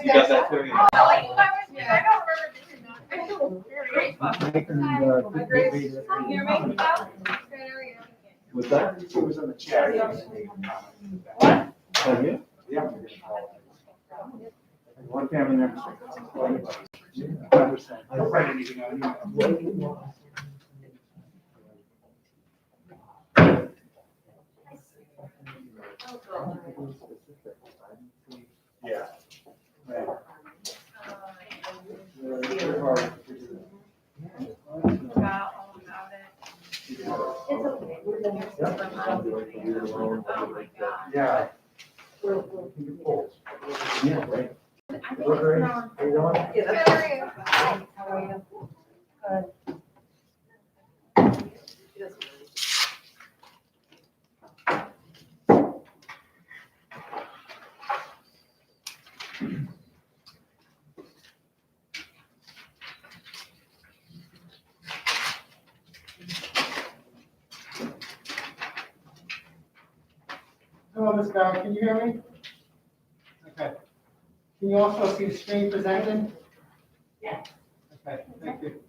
You got that too? Yeah. I don't Was that? It was on the chat. Oh, yeah? Yeah. One family member. 100%. I don't write anything on Yeah. Right. Yeah. Yeah, right. Hello, Ms. Garrett, can you hear me? Okay. Can you also see the screen presented? Yeah. Okay, thank you.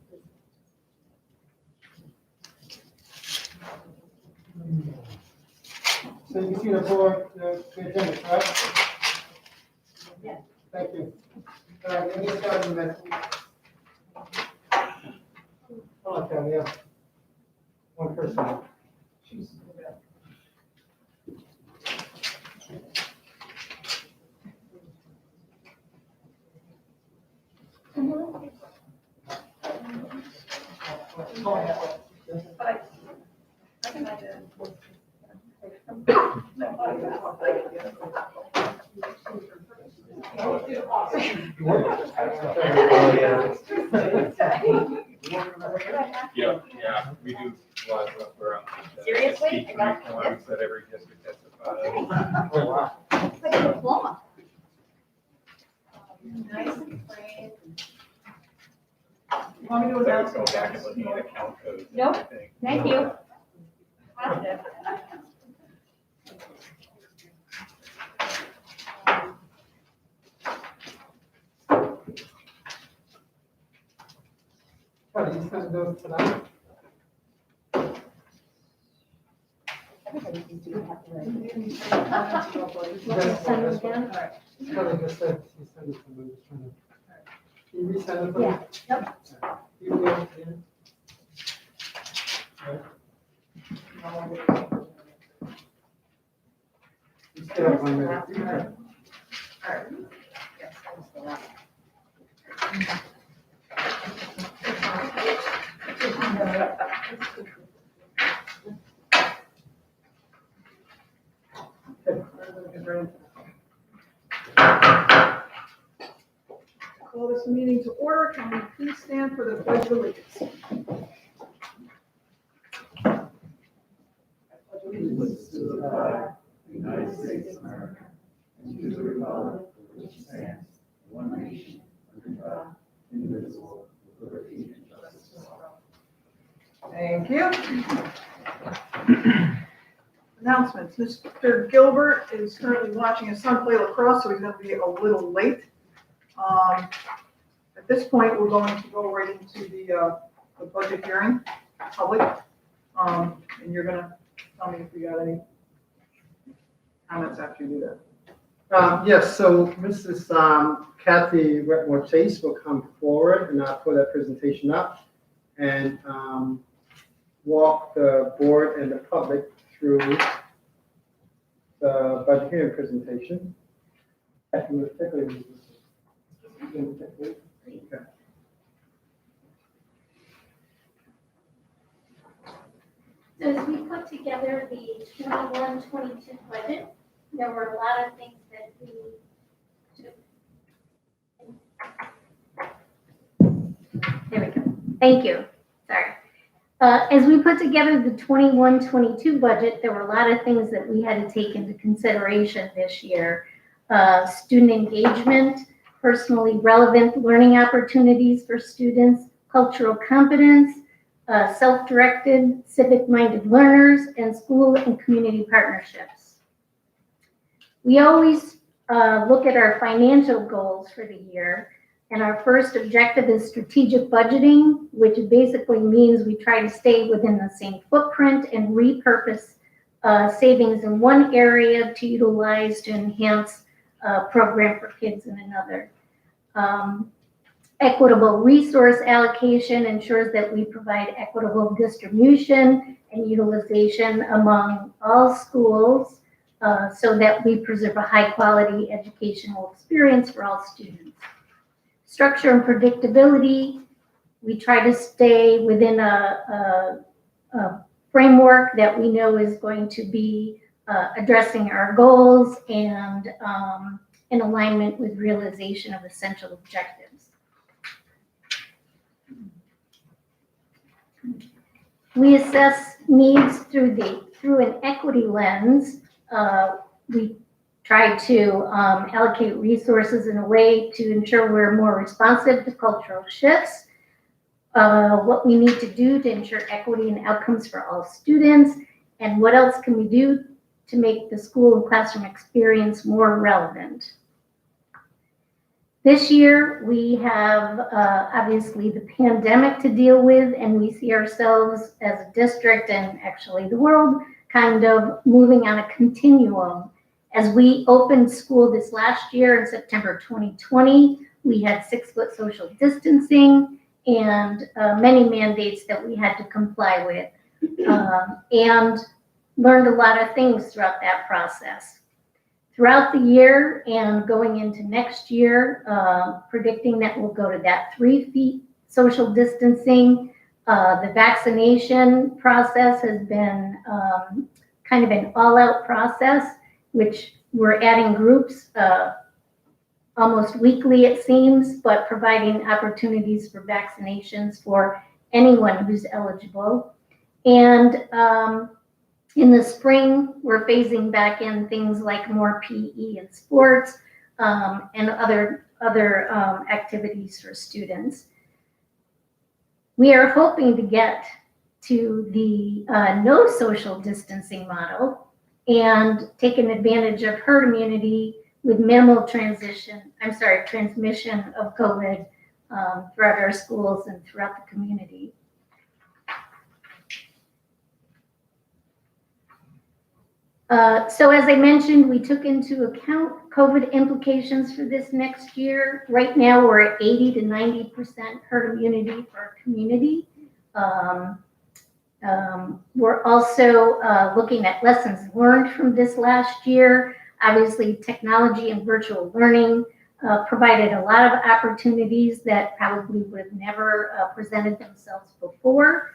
So you can see the board, the agenda, correct? Yeah. Thank you. All right, let me start in a minute. Hold on, Tammy, yeah. One person. Yeah, yeah, we do a lot of stuff around. Seriously? Forms that every district has to file. Oh, wow. It's like a diploma. Nice and plain. Want me to announce? Go back and looking at account codes. and Nope. everything. Thank you. Positive. Oh, did you send those tonight? Send them again? Kelly just said she sent it to me, just trying to. Can you resend it for me? Yeah. Yep. You will, yeah. You still have 1 minute. Call this meeting to order. Can we please stand for the pledge of allegiance? Allegiance to the flag, United States of America, and to the republic which stands, one nation, under God, indivisible, with liberty and justice for all. Thank you. Announcements. Mr. Gilbert is currently watching his son play lacrosse, so he's going to be a little late. At this point, we're going to go right into the budget hearing, public. And you're going to tell me if you got any comments after you do that. Yes, so Mrs. Kathy Wetmore Chase will come forward and put that presentation up and walk the board and the public through the budget hearing presentation. Kathy, will you take it? Okay. So as we put together the 21-22 budget, there were a lot of things that we took. There we go. Thank you. Sorry. As we put together the 21-22 budget, there were a lot of things that we had to take into consideration this year. Student engagement, personally relevant learning opportunities for students, cultural competence, self-directed, civic-minded learners, and school and community partnerships. We always look at our financial goals for the year. And our first objective is strategic budgeting, which basically means we try to stay within the same footprint and repurpose savings in one area to utilize to enhance a program for kids in another. Equitable resource allocation ensures that we provide equitable distribution and utilization among all schools so that we preserve a high quality educational experience for all students. Structure and predictability, we try to stay within a framework that we know is going to be addressing our goals and in alignment with realization of essential objectives. We assess needs through an equity lens. We try to allocate resources in a way to ensure we're more responsive to cultural shifts, what we need to do to ensure equity and outcomes for all students, and what else can we do to make the school and classroom experience more relevant. This year, we have obviously the pandemic to deal with, and we see ourselves as a district and actually the world kind of moving on a continuum. As we opened school this last year in September 2020, we had 6-foot social distancing and many mandates that we had to comply with, and learned a lot of things throughout that process. Throughout the year and going into next year, predicting that we'll go to that 3 feet social distancing. The vaccination process has been kind of an all-out process, which we're adding groups almost weekly, it seems, but providing opportunities for vaccinations for anyone who's eligible. And in the spring, we're phasing back in things like more PE and sports and other activities for students. We are hoping to get to the no social distancing model and taking advantage of herd immunity with minimal transmission of COVID throughout our schools and throughout the community. So as I mentioned, we took into account COVID implications for this next year. Right now, we're at 80 to 90% herd immunity for our community. We're also looking at lessons learned from this last year. Obviously, technology and virtual learning provided a lot of opportunities that probably would have never presented themselves before.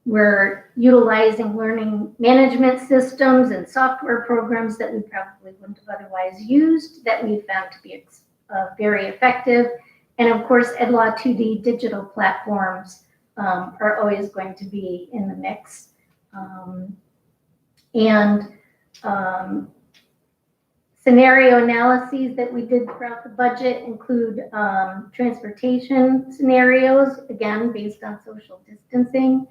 We're utilizing learning management systems and software programs that we probably wouldn't have otherwise used that we found to be very effective. And of course, EdLaw 2D digital platforms are always going to be in the mix. Scenario analyses that we did throughout the budget include transportation scenarios, again, based on social distancing.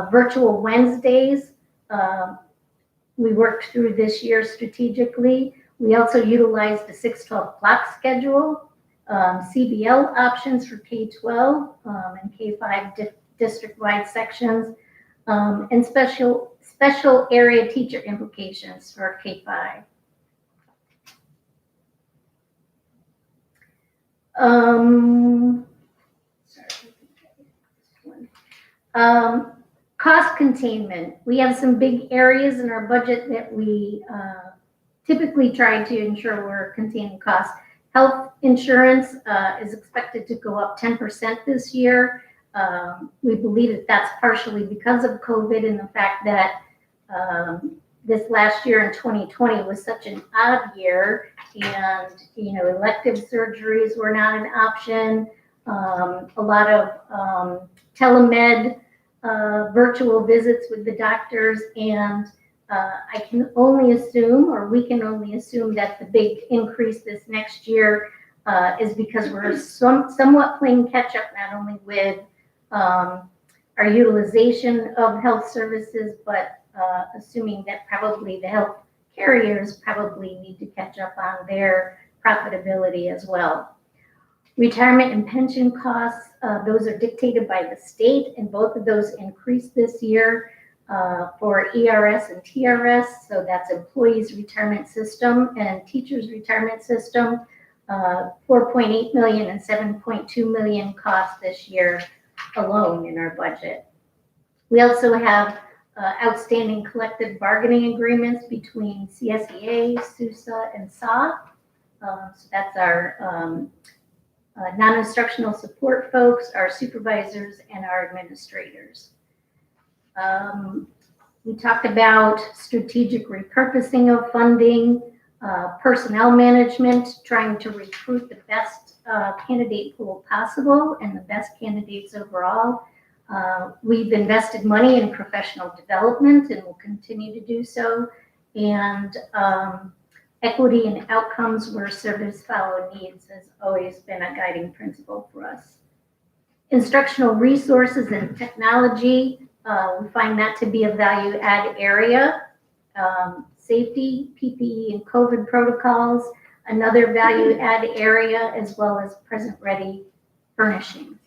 Virtual Wednesdays, we worked through this year strategically. We also utilized the 6-12 block schedule, CBL options for K-12 and K-5 district-wide sections, and special area teacher implications for K-5. Cost containment. We have some big areas in our budget that we typically try to ensure we're containing costs. Health insurance is expected to go up 10% this year. We believe that that's partially because of COVID and the fact that this last year in 2020 was such an odd year, and elective surgeries were not an option. A lot of telemed virtual visits with the doctors, and I can only assume, or we can only assume, that the big increase this next year is because we're somewhat playing catch up, not only with our utilization of health services, but assuming that probably the health carriers probably need to catch up on their profitability as well. Retirement and pension costs, those are dictated by the state, and both of those increased this year for ERS and TRS. So that's employees' retirement system and teachers' retirement system. 4.8 million and 7.2 million costs this year alone in our budget. We also have outstanding collective bargaining agreements between CSEA, SUSA, and SAW. So that's our non-instructional support folks, our supervisors, and our administrators. We talked about strategic repurposing of funding, personnel management, trying to recruit the best candidate pool possible and the best candidates overall. We've invested money in professional development and will continue to do so. And equity and outcomes where service follow needs has always been a guiding principle for us. Instructional resources and technology, we find that to be a value add area. Safety, PPE, and COVID protocols, another value add area, as well as present ready furnishings.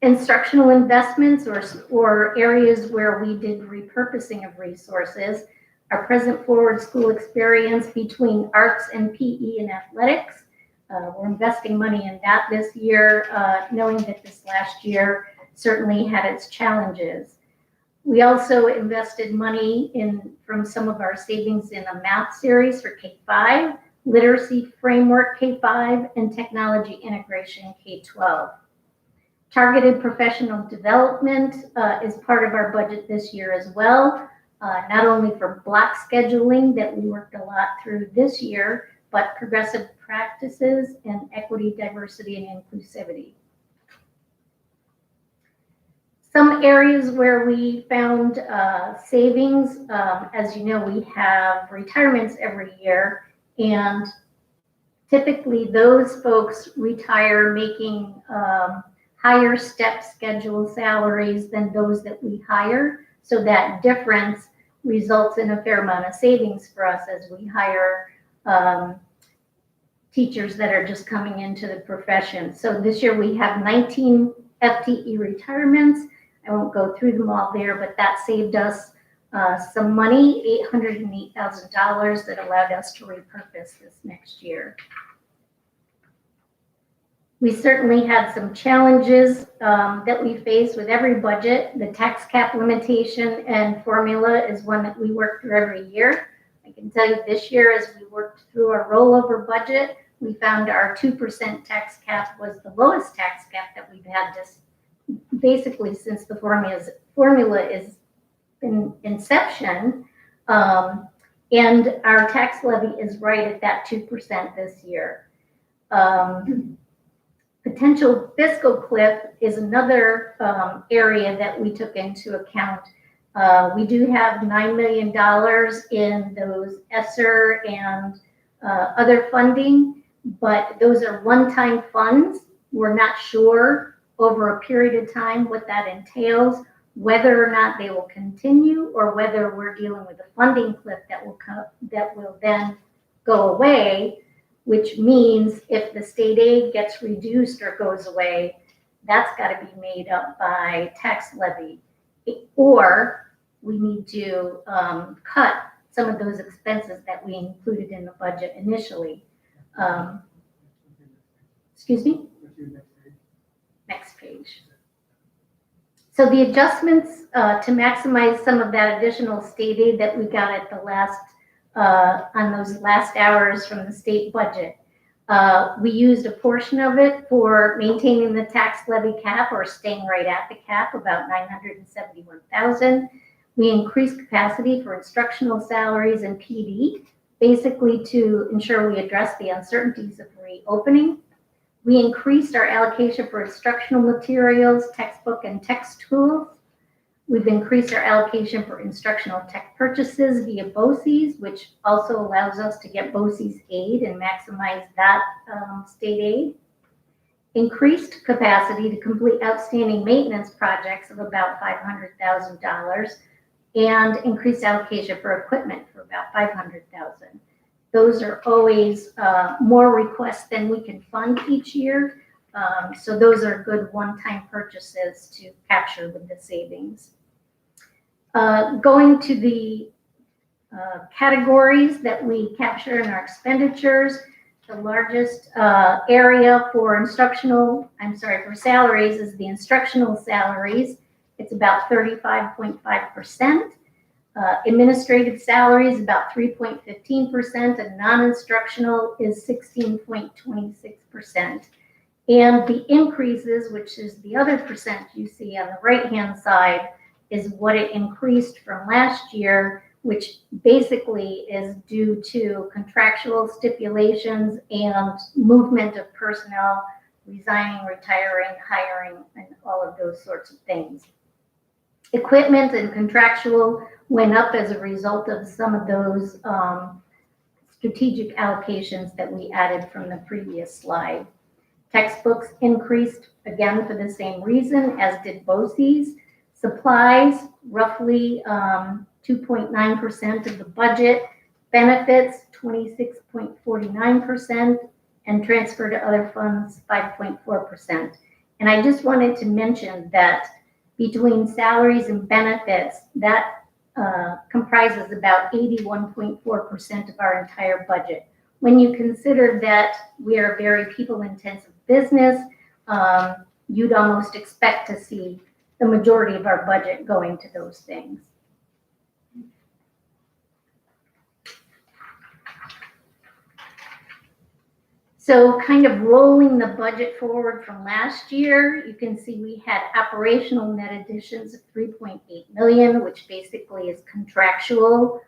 Instructional investments or areas where we did repurposing of resources, our present forward school experience between arts and PE and athletics. We're investing money in that this year, knowing that this last year certainly had its challenges. We also invested money from some of our savings in a math series for K-5, literacy framework K-5, and technology integration K-12. Targeted professional development is part of our budget this year as well, not only for block scheduling that we worked a lot through this year, but progressive practices and equity, diversity, and inclusivity. Some areas where we found savings, as you know, we have retirements every year, and typically those folks retire making higher step schedule salaries than those that we hire. So that difference results in a fair amount of savings for us as we hire teachers that are just coming into the profession. So this year we have 19 FTE retirements. I won't go through them all there, but that saved us some money, $808,000 that allowed us to repurpose this next year. We certainly had some challenges that we face with every budget. The tax cap limitation and formula is one that we work through every year. I can tell you this year, as we worked through our rollover budget, we found our 2% tax cap was the lowest tax cap that we've had basically since the formula is in inception. And our tax levy is right at that 2% this year. Potential fiscal cliff is another area that we took into account. We do have $9 million in those ESSER and other funding, but those are one-time funds. We're not sure over a period of time what that entails, whether or not they will continue or whether we're dealing with a funding cliff that will then go away, which means if the state aid gets reduced or goes away, that's got to be made up by tax levy, or we need to cut some of those expenses that we included in the budget initially. Excuse me? Next page. So the adjustments to maximize some of that additional state aid that we got at the last on those last hours from the state budget. We used a portion of it for maintaining the tax levy cap or staying right at the cap, about $971,000. We increased capacity for instructional salaries and PD, basically to ensure we address the uncertainties of reopening. We increased our allocation for instructional materials, textbook, and text tools. We've increased our allocation for instructional tech purchases via BOCES, which also allows us to get BOCES aid and maximize that state aid. Increased capacity to complete outstanding maintenance projects of about $500,000. and increased allocation for equipment for about 500,000. Those are always more requests than we can fund each year. So those are good one-time purchases to capture with the savings. Going to the categories that we capture in our expenditures, the largest area for salaries is the instructional salaries. It's about 35.5%. Administrative salaries about 3.15%, and non-instructional is 16.26%. And the increases, which is the other percent you see on the right-hand side, is what it increased from last year, which basically is due to contractual stipulations and movement of personnel, resigning, retiring, hiring, and all of those sorts of things. Equipment and contractual went up as a result of some of those strategic allocations that we added from the previous slide. Textbooks increased again for the same reason, as did BOCES. Supplies, roughly 2.9% of the budget. Benefits, 26.49%, and transfer to other funds, 5.4%. And I just wanted to mention that between salaries and benefits, that comprises about 81.4% of our entire budget. When you consider that we are a very people-intensive business, you'd almost expect to see the majority of our budget going to those things. So kind of rolling the budget forward from last year, you can see we had operational net additions of 3.8 million, which basically is contractual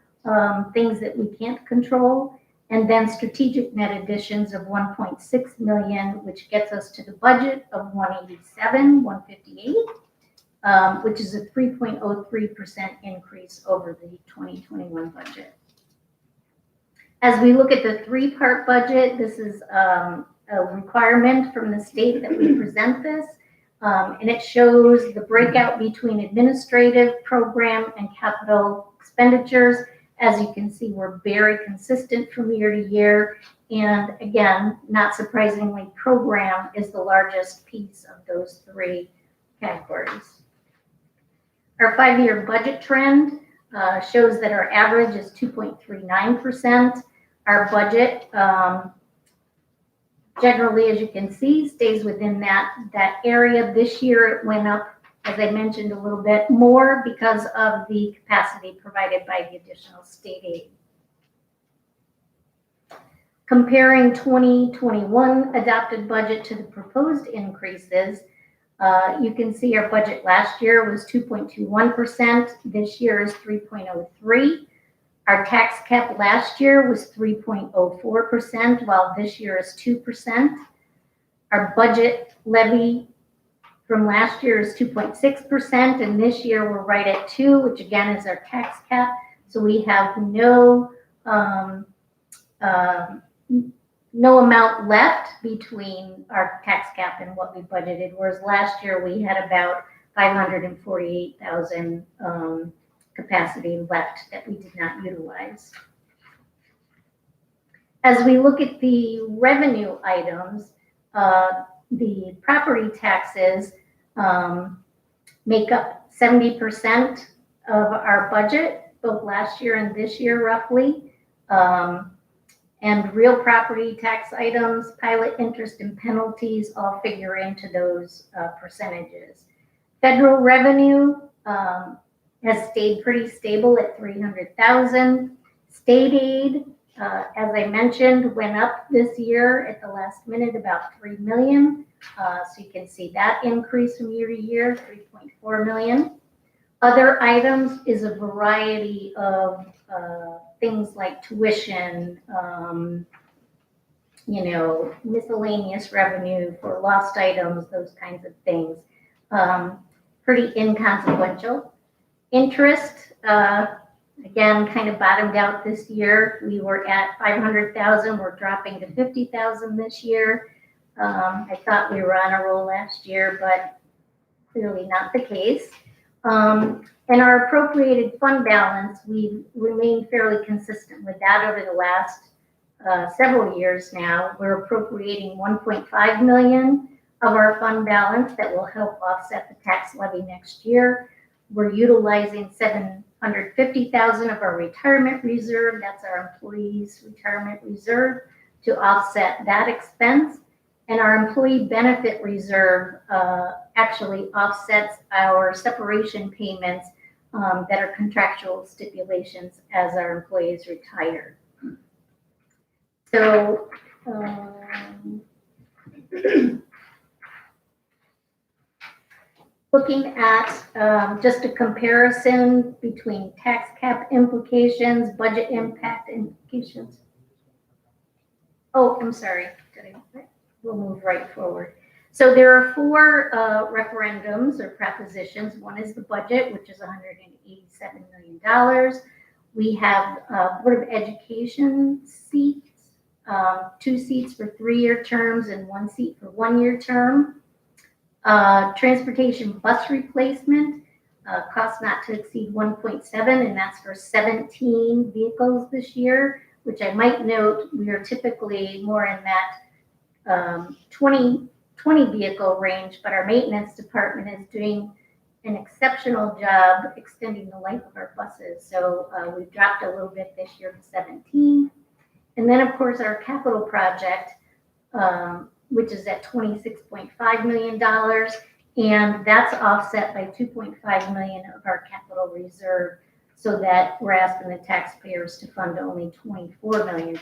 things that we can't control. And then strategic net additions of 1.6 million, which gets us to the budget of 158, which is a 3.03% increase over the 2021 budget. As we look at the three-part budget, this is a requirement from the state that we present this, and it shows the breakout between administrative, program, and capital expenditures. As you can see, we're very consistent from year to year, and again, not surprisingly, program is the largest piece of those three categories. Our 5-year budget trend shows that our average is 2.39%. Our budget, generally, as you can see, stays within that area. This year, it went up, as I mentioned, a little bit more because of the capacity provided by the additional state aid. Comparing 2021 adopted budget to the proposed increases, you can see our budget last year was 2.21%. This year is 3.03%. Our tax cap last year was 3.04%, while this year is 2%. Our budget levy from last year is 2.6%, and this year we're right at 2%, which again is our tax cap. So we have no amount left between our tax cap and what we budgeted, whereas last year we had about 548,000 capacity left that we did not utilize. As we look at the revenue items, the property taxes make up 70% of our budget, both last year and this year roughly. And real property tax items, pilot interest and penalties all figure into those percentages. Federal revenue has stayed pretty stable at 300,000. State aid, as I mentioned, went up this year at the last minute about 3 million. So you can see that increase from year to year, 3.4 million. Other items is a variety of things like tuition, miscellaneous revenue for lost items, those kinds of things. Pretty inconsequential. Interest, again, kind of bottomed out this year. We were at 500,000. We're dropping to 50,000 this year. I thought we were on a roll last year, but clearly not the case. And our appropriated fund balance, we've remained fairly consistent with that over the last several years now. We're appropriating 1.5 million of our fund balance that will help offset the tax levy next year. We're utilizing 750,000 of our retirement reserve, that's our employees' retirement reserve, to offset that expense. And our employee benefit reserve actually offsets our separation payments that are contractual stipulations as our employees retire. So, looking at just a comparison between tax cap implications, budget impact implications. Oh, I'm sorry. We'll move right forward. So there are 4 referendums or propositions. One is the budget, which is $187 million. We have Board of Education seats, 2 seats for 3-year terms and 1 seat for 1-year term. Transportation bus replacement, cost not to exceed 1.7, and that's for 17 vehicles this year, which I might note, we are typically more in that 20 vehicle range, but our maintenance department is doing an exceptional job extending the life of our buses. So we've dropped a little bit this year to 17. And then of course our capital project, which is at $26.5 million. And that's offset by 2.5 million of our capital reserve, so that we're asking the taxpayers to fund only $24 million.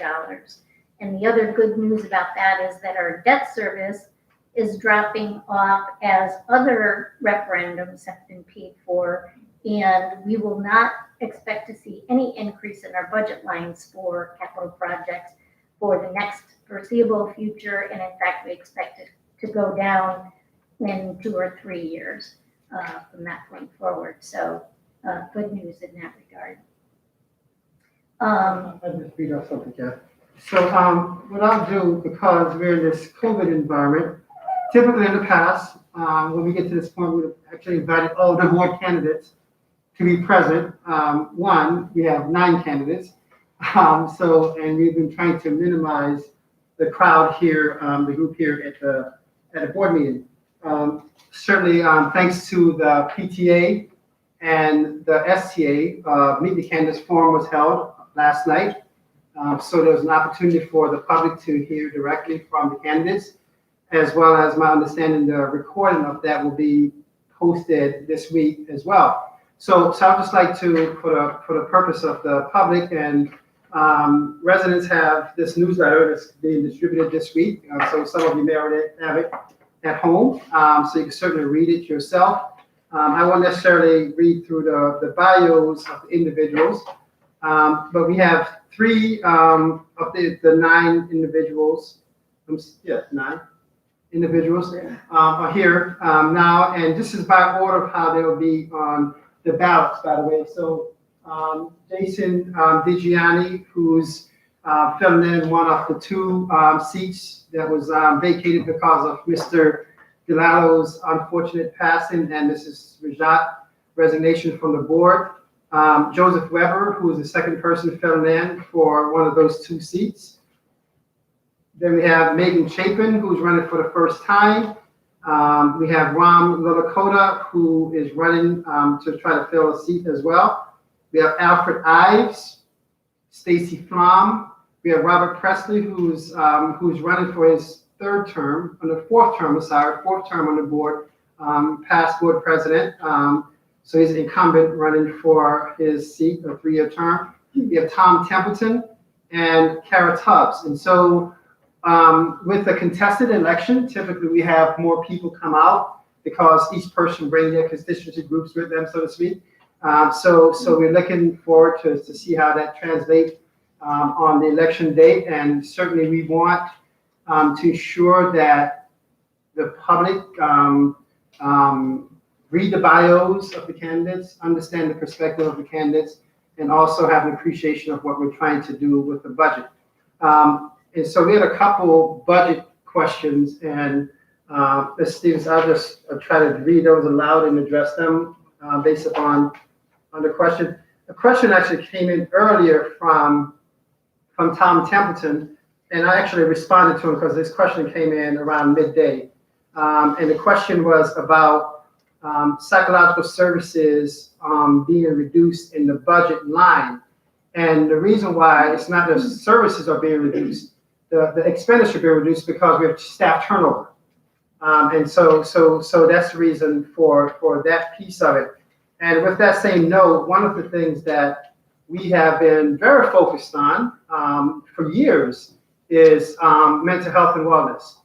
And the other good news about that is that our debt service is dropping off as other referendums have been paid for, and we will not expect to see any increase in our budget lines for capital projects for the next foreseeable future. And in fact, we expect it to go down in 2 or 3 years from that point forward. So good news in that regard. I'll just read off something, Jeff. So what I'll do, because we're in this COVID environment, typically in the past, when we get to this point, we've actually invited all the board candidates to be present. We have 9 candidates. And we've been trying to minimize the crowd here, the group here at the board meeting. Certainly, thanks to the PTA and the STA, Meet the Candidates Forum was held last night. So there was an opportunity for the public to hear directly from the candidates, as well as my understanding the recording of that will be posted this week as well. So I'd just like to, for the purpose of the public and residents, have this newsletter that's being distributed this week. So some of you may already have it at home, so you can certainly read it yourself. I won't necessarily read through the bios of the individuals, but we have 3 of the 9 individuals, 9 individuals are here now, and this is by order of how they will be on the ballots, by the way. So Jason DiGianni, who's filling in one of the 2 seats that was vacated because of Mr. Delalo's unfortunate passing, and Mrs. Rajat resignation from the board. Joseph Weber, who is the second person filling in for one of those 2 seats. Then we have Megan Chapin, who's running for the first time. We have Ram Lilakota, who is running to try to fill a seat as well. We have Alfred Ives, Stacy Flom. We have Robert Presley, who's running for his 4th term on the board, past board president. So he's an incumbent running for his seat, a 3-year term. We have Tom Templeton and Kara Tubbs. And so with a contested election, typically we have more people come out because each person brings their constituency groups with them, so to speak. So we're looking forward to see how that translates on the election date. And certainly we want to ensure that the public read the bios of the candidates, understand the perspective of the candidates, and also have an appreciation of what we're trying to do with the budget. And so we had a couple budget questions, and Ms. Stevens, I'll try to read those aloud and address them. based upon on the question. The question actually came in earlier from Tom Templeton, and I actually responded to him because this question came in around midday. And the question was about psychological services being reduced in the budget line. And the reason why it's not the services are being reduced, the expenditure being reduced because we have staff turnover. And so that's the reason for that piece of it. And with that same note, one of the things that we have been very focused on for years is mental health and wellness.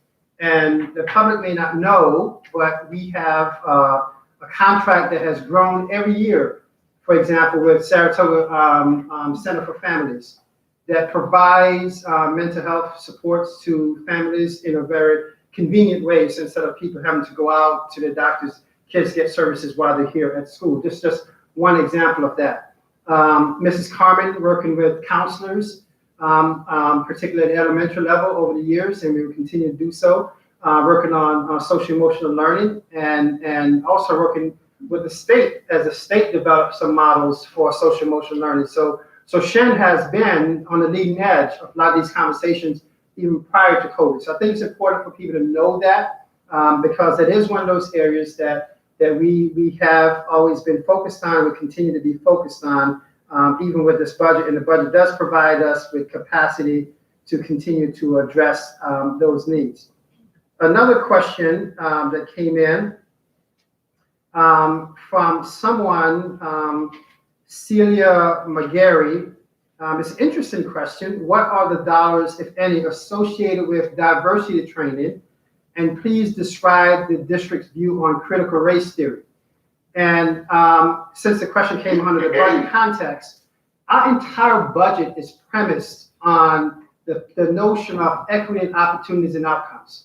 And the public may not know, but we have a contract that has grown every year, for example, with Saratoga Center for Families, that provides mental health supports to families in a very convenient way. So instead of people having to go out to their doctors, kids get services while they're here at school. Just one example of that. Mrs. Carmen working with counselors, particularly at the elementary level over the years, and we will continue to do so, working on social emotional learning and also working with the state as the state develops some models for social emotional learning. So Shen has been on the leading edge of a lot of these conversations even prior to COVID. So I think it's important for people to know that because it is one of those areas that we have always been focused on, we continue to be focused on, even with this budget, and the budget does provide us with capacity to continue to address those needs. Another question that came in from someone, Celia McGarry, it's an interesting question. What are the dollars, if any, associated with diversity training? And please describe the district's view on critical race theory. And since the question came under the budget context, our entire budget is premised on the notion of equity and opportunities and outcomes.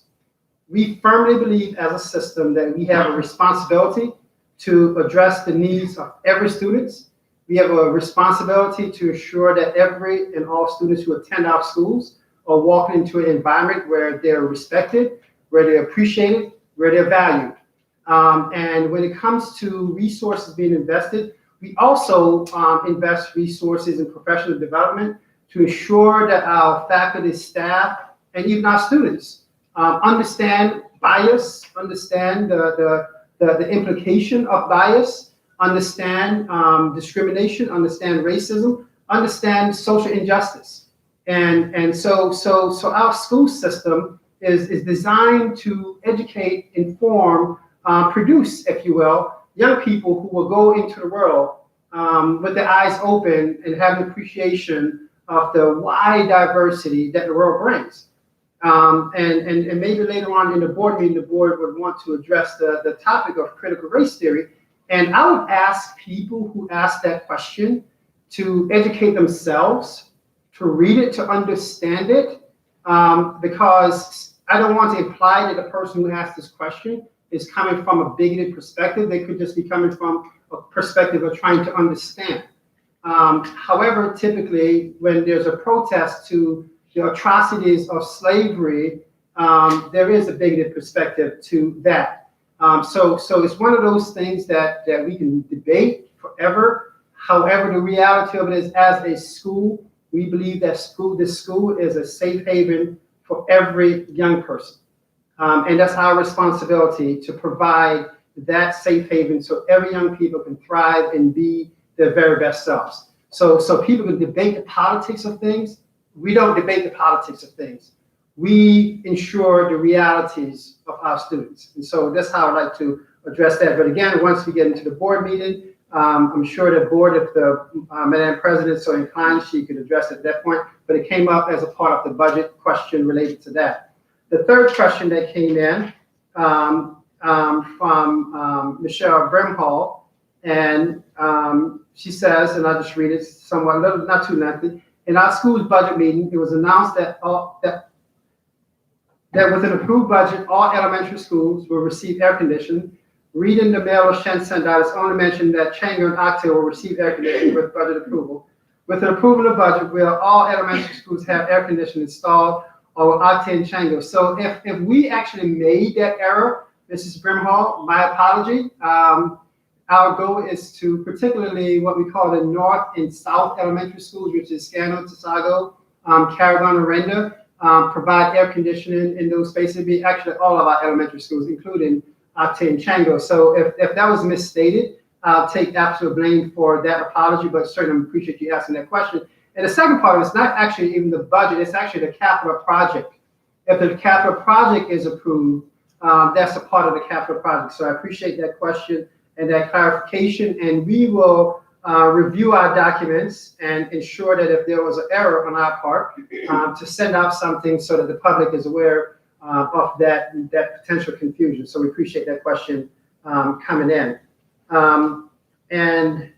We firmly believe as a system that we have a responsibility to address the needs of every student. We have a responsibility to ensure that every and all students who attend our schools are walking into an environment where they're respected, where they're appreciated, where they're valued. And when it comes to resources being invested, we also invest resources in professional development to ensure that our faculty, staff, and even our students understand bias, understand the implication of bias, understand discrimination, understand racism, understand social injustice. And so our school system is designed to educate, inform, produce, if you will, young people who will go into the world with their eyes open and have an appreciation of the wide diversity that the world brings. And maybe later on in the board meeting, the board would want to address the topic of critical race theory. And I would ask people who ask that question to educate themselves, to read it, to understand it, because I don't want to imply that the person who asked this question is coming from a bigoted perspective. They could just be coming from a perspective of trying to understand. However, typically, when there's a protest to the atrocities of slavery, there is a bigoted perspective to that. So it's one of those things that we can debate forever. However, the reality of it is, as a school, we believe that this school is a safe haven for every young person. And that's our responsibility to provide that safe haven so every young people can thrive and be their very best selves. So people can debate the politics of things. We don't debate the politics of things. We ensure the realities of our students. And so that's how I'd like to address that. But again, once we get into the board meeting, I'm sure the board, if the Madam President so inclined, she could address it at that point. But it came up as a part of the budget question related to that. The third question that came in from Michelle Brimhall, and she says, and I'll just read it somewhat, not too lengthy. In our school's budget meeting, it was announced that with an approved budget, all elementary schools will receive air conditioning. Reading the mail of Shen sent out, it's only mentioned that Chango and Oxtail will receive air conditioning with budget approval. With an approval of budget, will all elementary schools have air conditioning installed, or will Oxtail and Chango? So if we actually made that error, Mrs. Brimhall, my apology. our goal is to, particularly what we call the North and South Elementary Schools, which is Scano, Tasago, Caravan, and Renda, provide air conditioning in those spaces. It'd be actually all of our elementary schools, including Chango. So if that was misstated, I'll take absolute blame for that apology, but certainly appreciate you asking that question. And the second part is not actually even the budget, it's actually the capital project. If the capital project is approved, that's a part of the capital project. So I appreciate that question and that clarification, and we will review our documents and ensure that if there was an error on our part, to send out something so that the public is aware of that potential confusion. So we appreciate that question coming in. And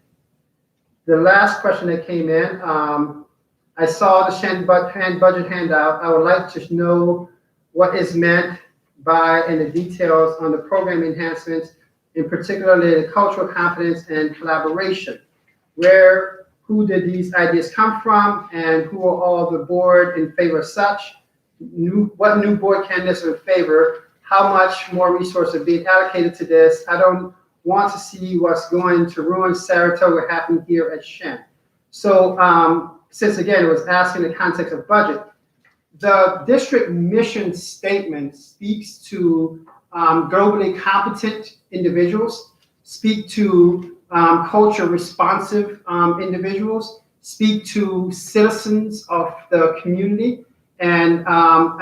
the last question that came in, I saw the Shen budget handout. I would like to know what is meant by and the details on the program enhancements, in particularly the cultural competence and collaboration. Who did these ideas come from, and who are all the board in favor of such? What new board candidates are in favor? How much more resources are being allocated to this? I don't want to see what's going to ruin Saratoga happen here at Shen. So since again, it was asked in the context of budget, the district mission statement speaks to globally competent individuals, speak to culture responsive individuals, speak to citizens of the community. And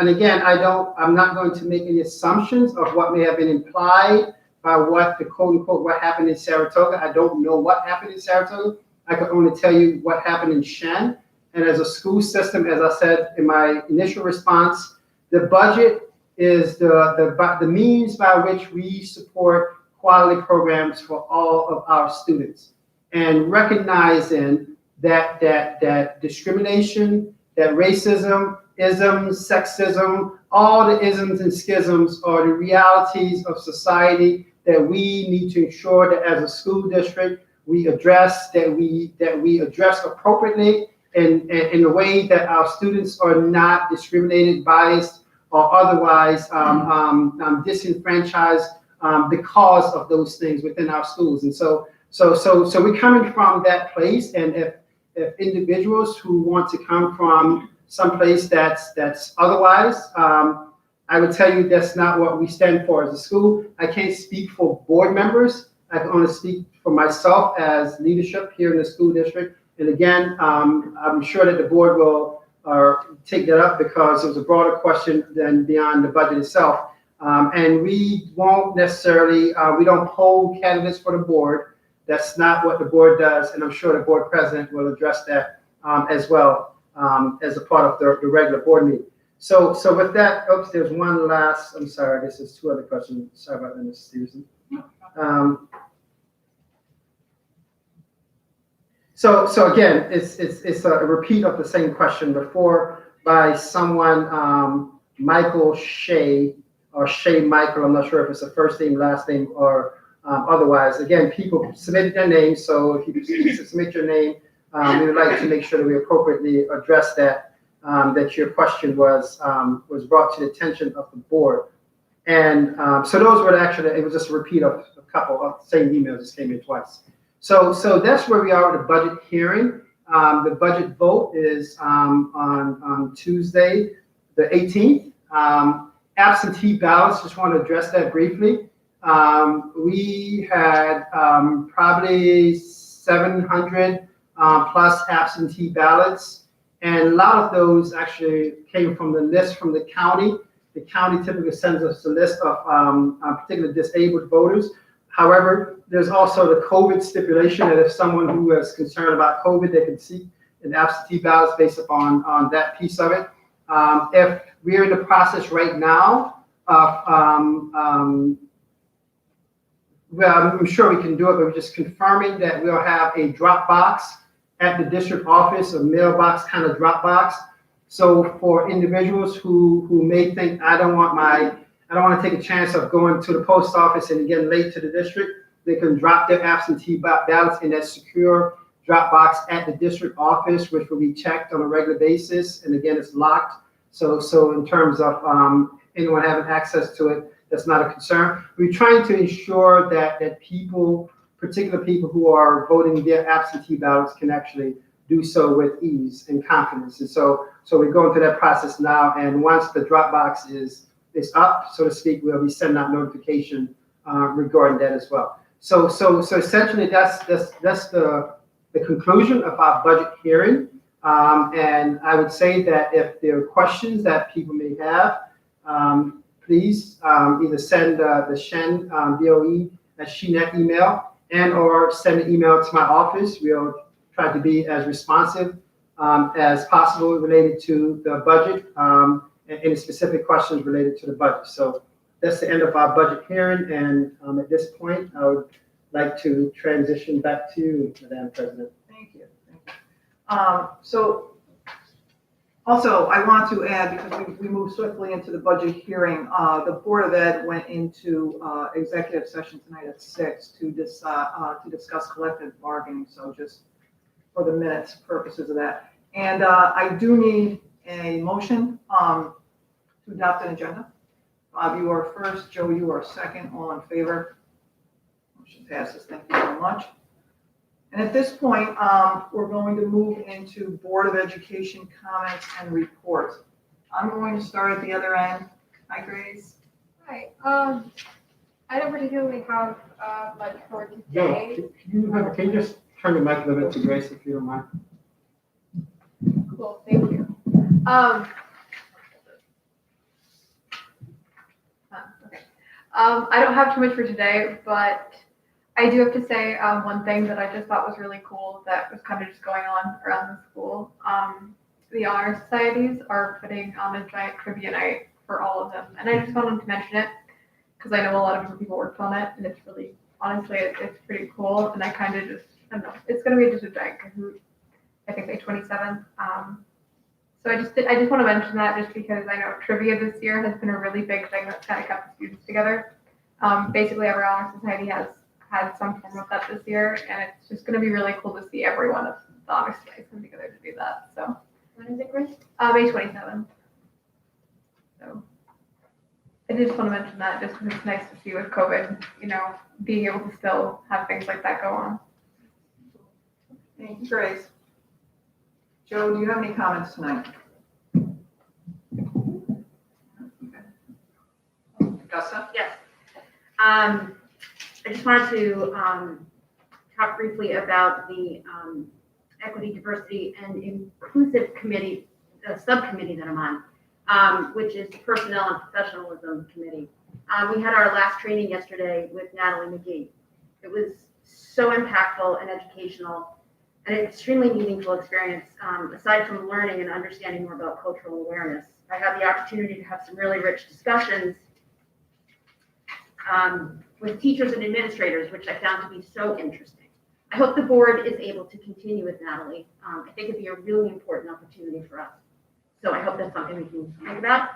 again, I'm not going to make any assumptions of what may have been implied by what the quote unquote, what happened in Saratoga. I don't know what happened in Saratoga. I can only tell you what happened in Shen. And as a school system, as I said in my initial response, the budget is the means by which we support quality programs for all of our students. And recognizing that discrimination, that racism, isms, sexism, all the isms and schisms are the realities of society that we need to ensure that as a school district, we address, that we address appropriately in a way that our students are not discriminated, biased, or otherwise disenfranchised because of those things within our schools. And so we're coming from that place, and if individuals who want to come from someplace that's otherwise, I would tell you that's not what we stand for as a school. I can't speak for board members. I can only speak for myself as leadership here in the school district. And again, I'm sure that the board will take that up because it was a broader question than beyond the budget itself. And we won't necessarily, we don't poll candidates for the board. That's not what the board does. And I'm sure the board president will address that as well as a part of the regular board meeting. So with that, oops, there's one last, I'm sorry, this is two other questions. Sorry about that, Mrs. Stevenson. So again, it's a repeat of the same question before by someone, Michael Shea, or Shea Michael. I'm not sure if it's a first name, last name, or otherwise. Again, people submitted their names, so if you submit your name, we would like to make sure that we appropriately address that, that your question was brought to the attention of the board. And so those were actually, it was just a repeat of a couple of the same emails that came in twice. So that's where we are with the budget hearing. The budget vote is on Tuesday, the 18th. Absentee ballots, just want to address that briefly. We had probably 700 plus absentee ballots, and a lot of those actually came from the list from the county. The county typically sends us a list of particularly disabled voters. However, there's also the COVID stipulation that if someone who is concerned about COVID, they can seek an absentee ballot based upon on that piece of it. If we're in the process right now of, well, I'm sure we can do it, but we're just confirming that we'll have a drop box at the district office, a mailbox kind of drop box. So for individuals who may think, I don't want to take a chance of going to the post office and getting late to the district, they can drop their absentee ballots in that secure drop box at the district office, which will be checked on a regular basis. And again, it's locked. So in terms of anyone having access to it, that's not a concern. We're trying to ensure that people, particular people who are voting via absentee ballots can actually do so with ease and confidence. And so we're going through that process now. And once the drop box is up, so to speak, we'll be sending out notification regarding that as well. So essentially, that's the conclusion of our budget hearing. And I would say that if there are questions that people may have, please either send the Shen DOE at SheNet email or send an email to my office. We'll try to be as responsive as possible related to the budget and any specific questions related to the budget. So that's the end of our budget hearing. And at this point, I would like to transition back to you, Madam President. Thank you. So also, I want to add, because we moved swiftly into the budget hearing, the Board of Ed went into executive session tonight at 6 to discuss collective bargaining. So just for the minutes purposes of that. And I do need a motion to adopt an agenda. Bob, you are first. Joe, you are second. All in favor? Motion passes. Thank you very much. And at this point, we're going to move into Board of Education comments and reports. I'm going to start at the other end. Hi, Grace. Hi, I don't particularly have much for today. Joe, can you just turn the mic a little bit to Grace if you don't mind? Cool, thank you. Okay. I don't have too much for today, but I do have to say one thing that I just thought was really cool that was kind of just going on around the school. The honor societies are putting on a giant trivia night for all of them, and I just wanted to mention it because I know a lot of people worked on it, and it's really, honestly, it's pretty cool. And I kind of just, I don't know, it's gonna be just a giant Kahoot. I think they 27. So I just want to mention that just because I know trivia this year has been a really big thing that's kind of kept the students together. Basically, every honor society has had some form of that this year, and it's just going to be really cool to see every one of the honor societies come together to do that. So when is it, Grace? May 27th. So I just want to mention that just because it's nice to see with COVID, you know, being able to still have things like that go on. Thank you, Grace. Joe, do you have any comments tonight? Augusta? Yes. I just wanted to talk briefly about the Equity, Diversity, and Inclusive Committee, subcommittee that I'm on, which is the Personnel and Professionalism Committee. We had our last training yesterday with Natalie McGee. It was so impactful and educational and an extremely meaningful experience. Aside from learning and understanding more about cultural awareness, I had the opportunity to have some really rich discussions with teachers and administrators, which I found to be so interesting. I hope the board is able to continue with Natalie. I think it'd be a really important opportunity for us. So I hope that's something we can think about.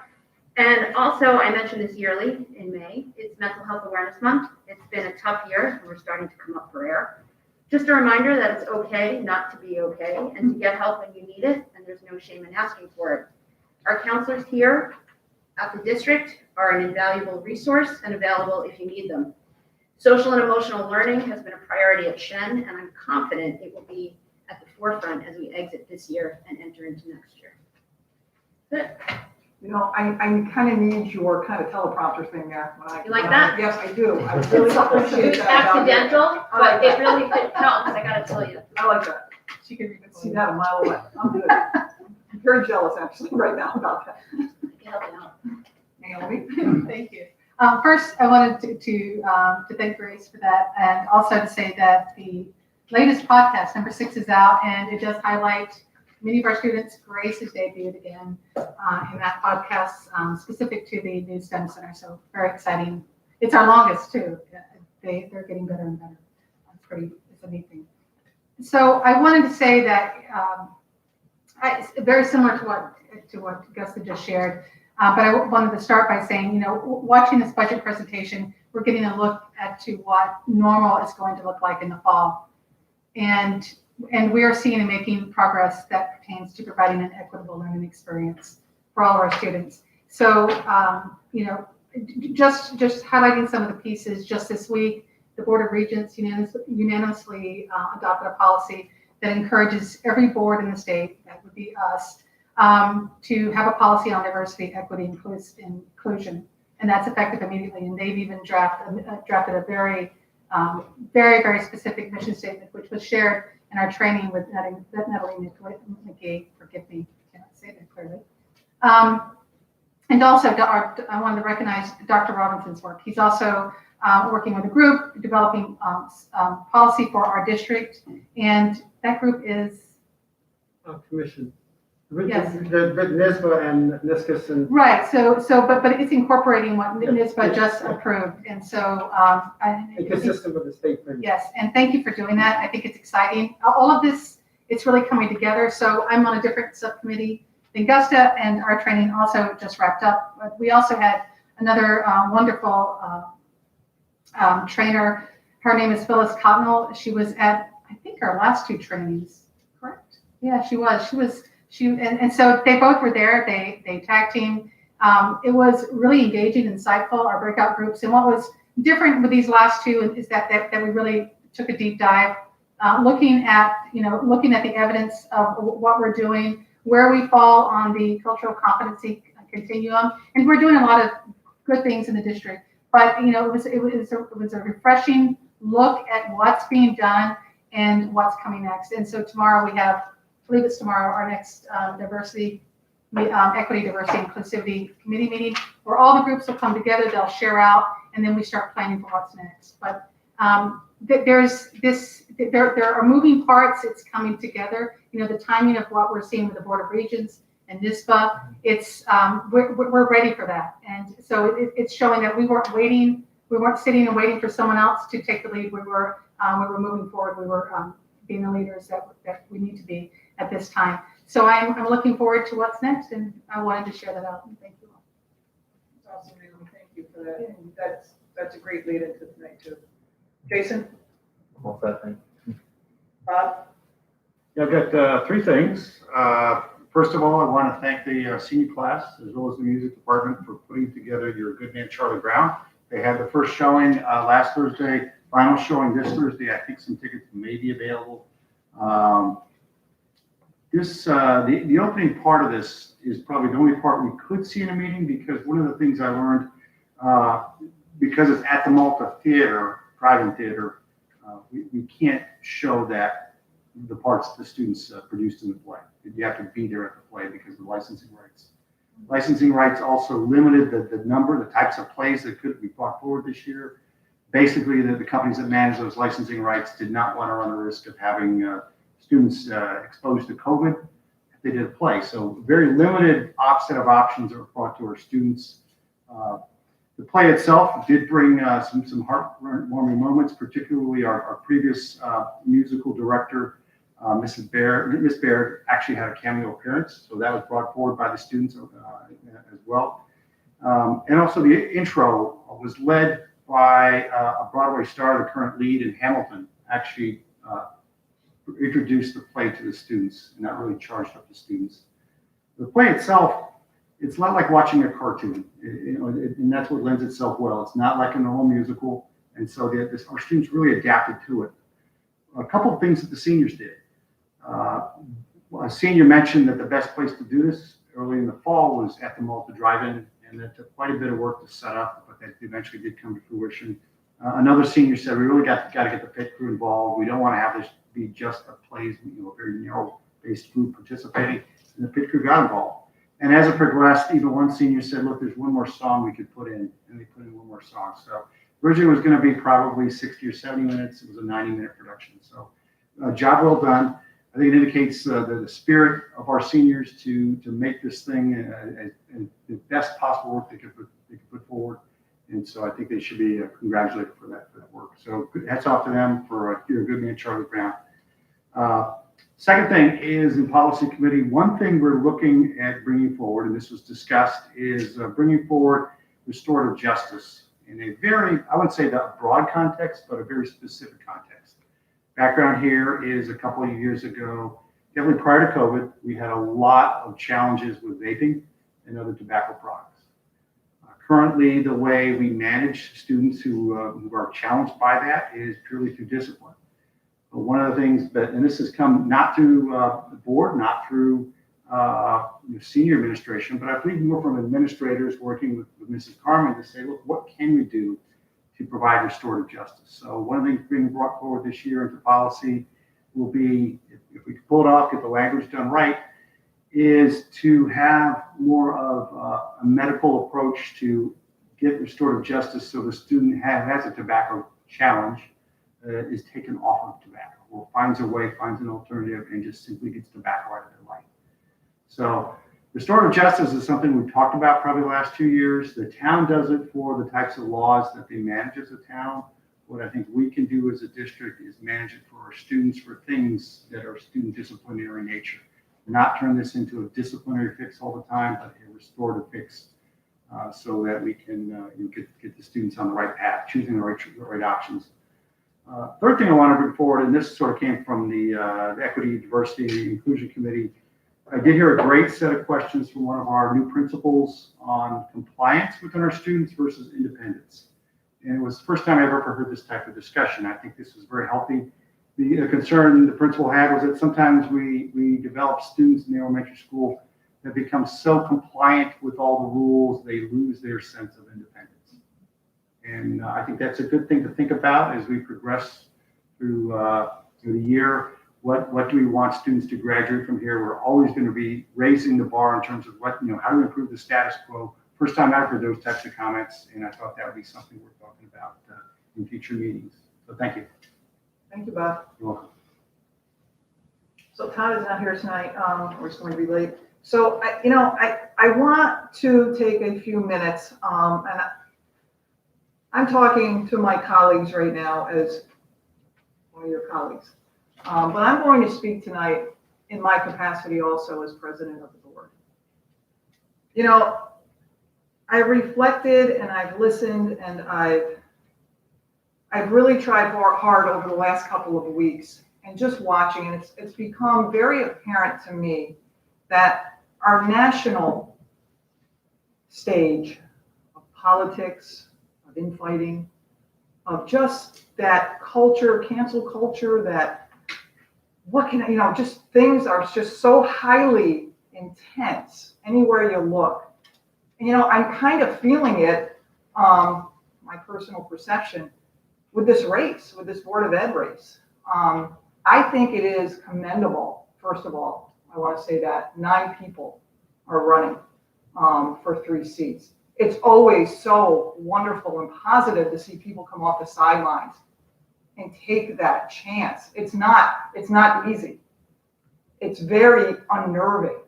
And also, I mentioned this yearly in May, it's Mental Health Awareness Month. It's been a tough year, and we're starting to come up for air. Just a reminder that it's okay not to be okay and to get help when you need it, and there's no shame in asking for it. Our counselors here at the district are an invaluable resource and available if you need them. Social and emotional learning has been a priority at Shen, and I'm confident it will be at the forefront as we exit this year and enter into next year. That's it. You know, I kind of need your kind of teleprompter thing there. You like that? Yes, I do. I really appreciate It's that. accidental, but it really helps, I gotta tell you. I like that. She can see that a mile away. I'm good. I'm very jealous actually right now about that. I can help you out. Naomi? Thank you. First, I wanted to thank Grace for that, and also to say that the latest podcast, number 6, is out, and it does highlight many of our students. Grace has debuted again in that podcast specific to the new STEM Center, so very exciting. It's our longest too. They're getting better and better. It's a neat thing. So I wanted to say that it's very similar to what Augusta just shared. But I wanted to start by saying, you know, watching this budget presentation, we're getting a look to what normal is going to look like in the fall. And we are seeing and making progress that pertains to providing an equitable learning experience for all of our students. So, you know, just highlighting some of the pieces just this week, the Board of Regents unanimously adopted a policy that encourages every board in the state, that would be us, to have a policy on diversity, equity, inclusion. And that's effective immediately. And they've even drafted a very, very specific mission statement, which was shared in our training with Natalie McGee. Forgive me, I cannot say that clearly. And also, I wanted to recognize Dr. Robinson's work. He's also working with a group, developing policy for our district. And that group is Commission. Yes. NISBA and NISCUS and. right. But it's incorporating what NISBA just approved, and so Consistent with the state thing. yes. And thank you for doing that. I think it's exciting. All of this, it's really coming together. So I'm on a different subcommittee than Gusta, and our training also just wrapped up. But we also had another wonderful trainer. Her name is Phyllis Cotnell. She was at, I think, our last two trainings. Correct? Yeah, she was. And so they both were there. They tag teamed. It was really engaging, insightful, our breakout groups. And what was different with these last two is that we really took a deep dive, looking at the evidence of what we're doing, where we fall on the cultural competency continuum, and we're doing a lot of good things in the district. But it was a refreshing look at what's being done and what's coming next. And so tomorrow we have. I believe it's tomorrow, our next equity, diversity, inclusivity committee meeting, where all the groups will come together, they'll share out, and then we start planning for what's next. But there are moving parts, it's coming together. The timing of what we're seeing with the Board of Regents and NISBA, we're ready for that. And so it's showing that we weren't sitting and waiting for someone else to take the lead. We were moving forward. We were being the leaders that we need to be at this time. So I'm looking forward to what's next, and I wanted to share that out. And thank you all. That's awesome, Naomi. Thank you for that. And that's a great lead into tonight too. Jason? Well, that thing. Bob? Yeah, I've got three things. First of all, I want to thank the senior class as well as the music department for putting together your Good Man Charlie Brown. They had the first showing last Thursday, final showing this Thursday. I think some tickets may be available. The opening part of this is probably the only part we could see in a meeting, because one of the things I learned, because it's at the Malta Theater, private theater, we can't show that the parts the students produced in the play. You have to be there at the play because of the licensing rights. Licensing rights also limited the types of plays that could be brought forward this year. Basically, the companies that manage those licensing rights did not want to run the risk of having students exposed to COVID if they did a play. So very limited set of options that were brought to our students. The play itself did bring some heartwarming moments, particularly our previous musical director, Miss Baird, actually had a cameo appearance. So that was brought forward by the students as well. And also the intro was led by a Broadway star, the current lead in Hamilton, actually introduced the play to the students, and that really charged up the students. The play itself, it's not like watching a cartoon, and that's what lends itself well. It's not like a normal musical, and so our students really adapted to it. A couple of things that the seniors did. A senior mentioned that the best place to do this early in the fall was at the Malta Drive-In, and that took quite a bit of work to set up, but that eventually did come to fruition. Another senior said, we really got to get the pit crew involved. We don't want to have this be just a plays, a very narrow-based group participating, and the pit crew got involved. And as it progressed, even one senior said, look, there's one more song we could put in, and they put in one more song. So originally it was going to be probably 60 or 70 minutes. It was a 90-minute production. So job well done. I think it indicates the spirit of our seniors to make this thing the best possible work they could put forward. And so I think they should be congratulated for that work. So hats off to them for your Good Man Charlie Brown. Second thing is in policy committee, one thing we're looking at bringing forward, and this was discussed, is bringing forward restorative justice in a very, I wouldn't say that broad context, but a very specific context. Background here is a couple of years ago, definitely prior to COVID, we had a lot of challenges with vaping and other tobacco products. Currently, the way we manage students who are challenged by that is purely through discipline. But one of the things that, and this has come not through the board, not through senior administration, but I believe more from administrators working with Mrs. Carmen to say, look, what can we do to provide restorative justice? So one of the things being brought forward this year into policy will be, if we can pull it off, get the language done right, is to have more of a medical approach to get restorative justice so the student who has a tobacco challenge is taken off of tobacco or finds a way, finds an alternative, and just simply gets tobacco out of their life. So restorative justice is something we've talked about probably the last 2 years. The town does it for the types of laws that they manage as a town. What I think we can do as a district is manage it for our students for things that are student disciplinary in nature. Not turn this into a disciplinary fix all the time, but a restorative fix so that we can get the students on the right path, choosing the right options. Third thing I want to bring forward, and this sort of came from the Equity, Diversity, and Inclusion Committee. I did hear a great set of questions from one of our new principals on compliance within our students versus independence. And it was the first time I ever heard this type of discussion. I think this was very healthy. The concern the principal had was that sometimes we develop students in the elementary school that become so compliant with all the rules, they lose their sense of independence. And I think that's a good thing to think about as we progress through the year. What do we want students to graduate from here? We're always going to be raising the bar in terms of how do we improve the status quo? First time I've heard those types of comments, and I thought that would be something worth talking about in future meetings. So thank you. Thank you, Bob. You're welcome. So Todd is not here tonight, we're just going to be late. So, I want to take a few minutes, and I'm talking to my colleagues right now as one of your colleagues. But I'm going to speak tonight in my capacity also as president of the board. I reflected and I've listened and I've really tried hard over the last couple of weeks and just watching, and it's become very apparent to me that our national stage of politics, of infighting, of just that culture, cancel culture, that just things are just so highly intense anywhere you look. And, I'm kind of feeling it, my personal perception, with this race, with this Board of Ed race. I think it is commendable, first of all. I want to say that 9 people are running for 3 seats. It's always so wonderful and positive to see people come off the sidelines and take that chance. It's not easy. It's very unnerving.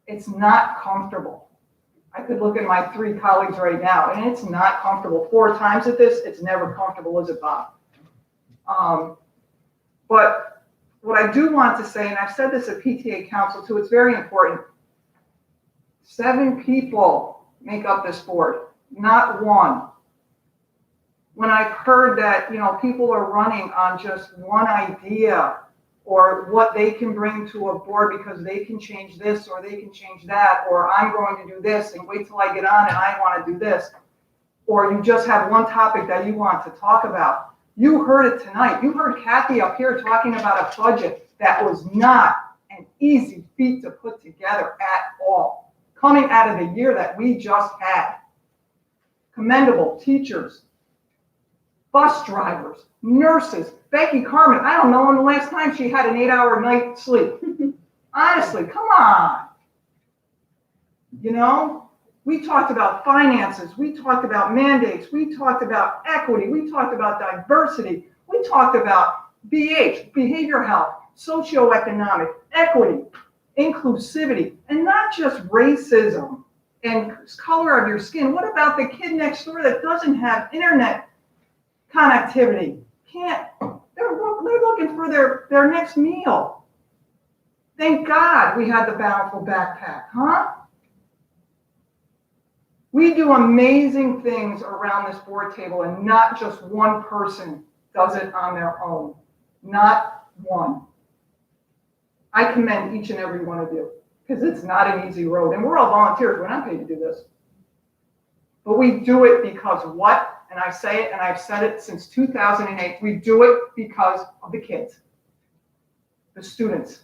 It's not comfortable. I could look at my 3 colleagues right now, and it's not comfortable. 4 times at this, it's never comfortable, is it, Bob? But what I do want to say, and I've said this at PTA Council too, it's very important. 7 people make up this board, not 1. When I've heard that, people are running on just one idea or what they can bring to a board because they can change this or they can change that, or I'm going to do this and wait till I get on and I want to do this, or you just have one topic that you want to talk about. You heard it tonight. You heard Kathy up here talking about a budget that was not an easy feat to put together at all, coming out of the year that we just had. Commendable teachers, bus drivers, nurses. Becky Carmen, I don't know when the last time she had an 8-hour night sleep. Honestly, come on. We talked about finances. We talked about mandates. We talked about equity. We talked about diversity. We talked about BH, behavioral health, socioeconomic, equity, inclusivity, and not just racism and color of your skin. What about the kid next door that doesn't have internet connectivity? They're looking for their next meal. Thank God we had the bountiful backpack, huh? We do amazing things around this board table, and not just one person does it on their own. Not one. I commend each and every one of you, because it's not an easy road, and we're all volunteers. We're not paid to do this. But we do it because what? And I say it, and I've said it since 2008, we do it because of the kids, the students.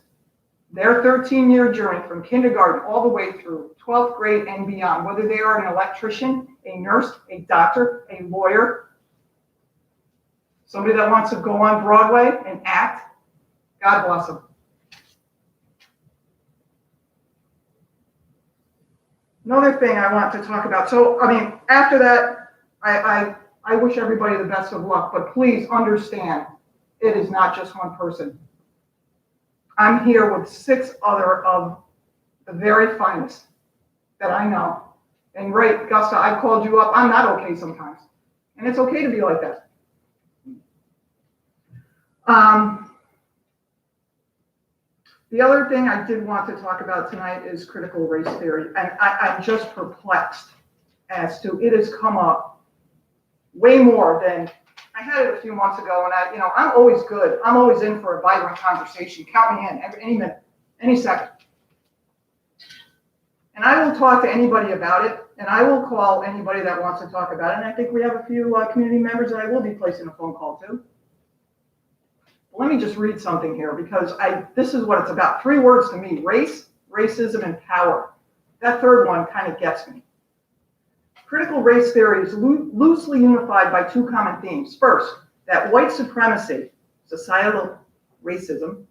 Their 13-year journey from kindergarten all the way through 12th grade and beyond, whether they are an electrician, a nurse, a doctor, a lawyer, somebody that wants to go on Broadway and act, God bless them. Another thing I want to talk about. So, I mean, after that, I wish everybody the best of luck, but please understand, it is not just one person. I'm here with 6 other of the very finest that I know. And right, Gusta, I've called you up. I'm not okay sometimes. And it's okay to be like that. The other thing I did want to talk about tonight is critical race theory. And I'm just perplexed as to it has come up way more than I had it a few months ago. And I'm always good. I'm always in for a vibrant conversation. Count me in any minute, any second. And I will talk to anybody about it. And I will call anybody that wants to talk about it. And I think we have a few community members that I will be placing a phone call to. Let me just read something here because this is what it's about. 3 words to me: race, racism, and power. That third one kind of gets me. Critical race theory is loosely unified by 2 common themes. First, that white supremacy, societal racism,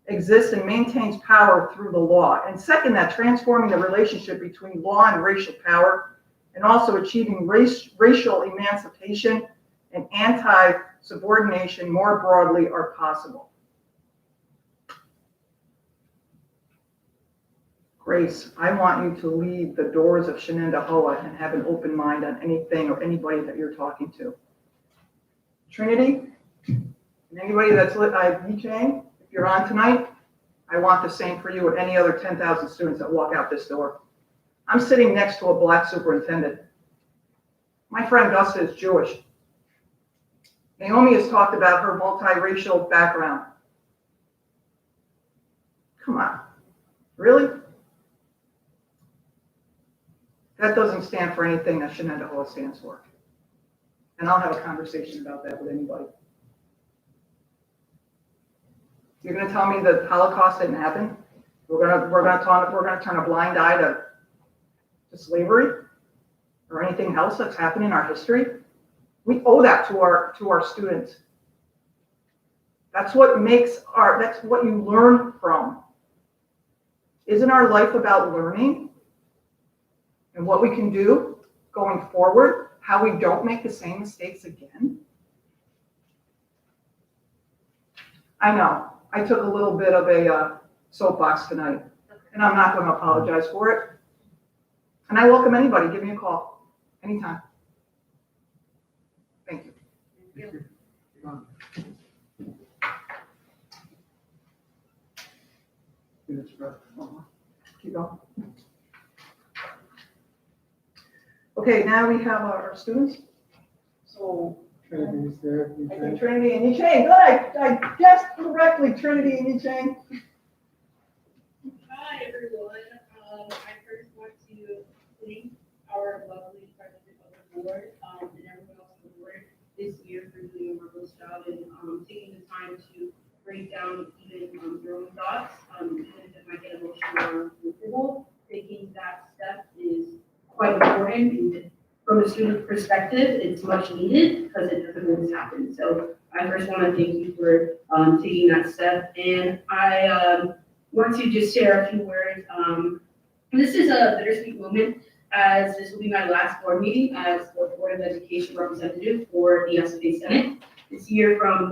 exists and maintains power through the law. And second, that transforming the relationship between law and racial power, and also achieving racial emancipation and anti-subordination more broadly are possible. Grace, I want you to leave the doors of Shenendehowa and have an open mind on anything or anybody that you're talking to. Trinity, and anybody that's lit, Yichang, if you're on tonight, I want the same for you and any other 10,000 students that walk out this door. I'm sitting next to a black superintendent. My friend Gusta is Jewish. Naomi has talked about her multiracial background. Come on, really? That doesn't stand for anything that Shenendehowa stands for. And I'll have a conversation about that with anybody. You're going to tell me the Holocaust didn't happen? We're going to turn a blind eye to slavery or anything else that's happened in our history? We owe that to our students. That's what that's what you learn from. Isn't our life about learning and what we can do going forward, how we don't make the same mistakes again? I know, I took a little bit of a soapbox tonight, and I'm not going to apologize for it. And I welcome anybody, give me a call, anytime. Thank you. Keep going. Okay, now we have our students. So Trinity's there. I think Trinity and Yichang. Good, I guessed correctly, Trinity and Yichang. Hi, everyone. I first want to thank our lovely president of the board and everyone else on the board this year for doing a marvelous job and taking the time to break down even your own thoughts, even if it might get emotional or uncomfortable. Taking that step is quite important. And from a student perspective, it's much needed because it doesn't always happen. So I first want to thank you for taking that step. And I want to just share a few words. This is a bittersweet moment, as this will be my last board meeting as the Board of Education representative for the SFA Senate. This year, from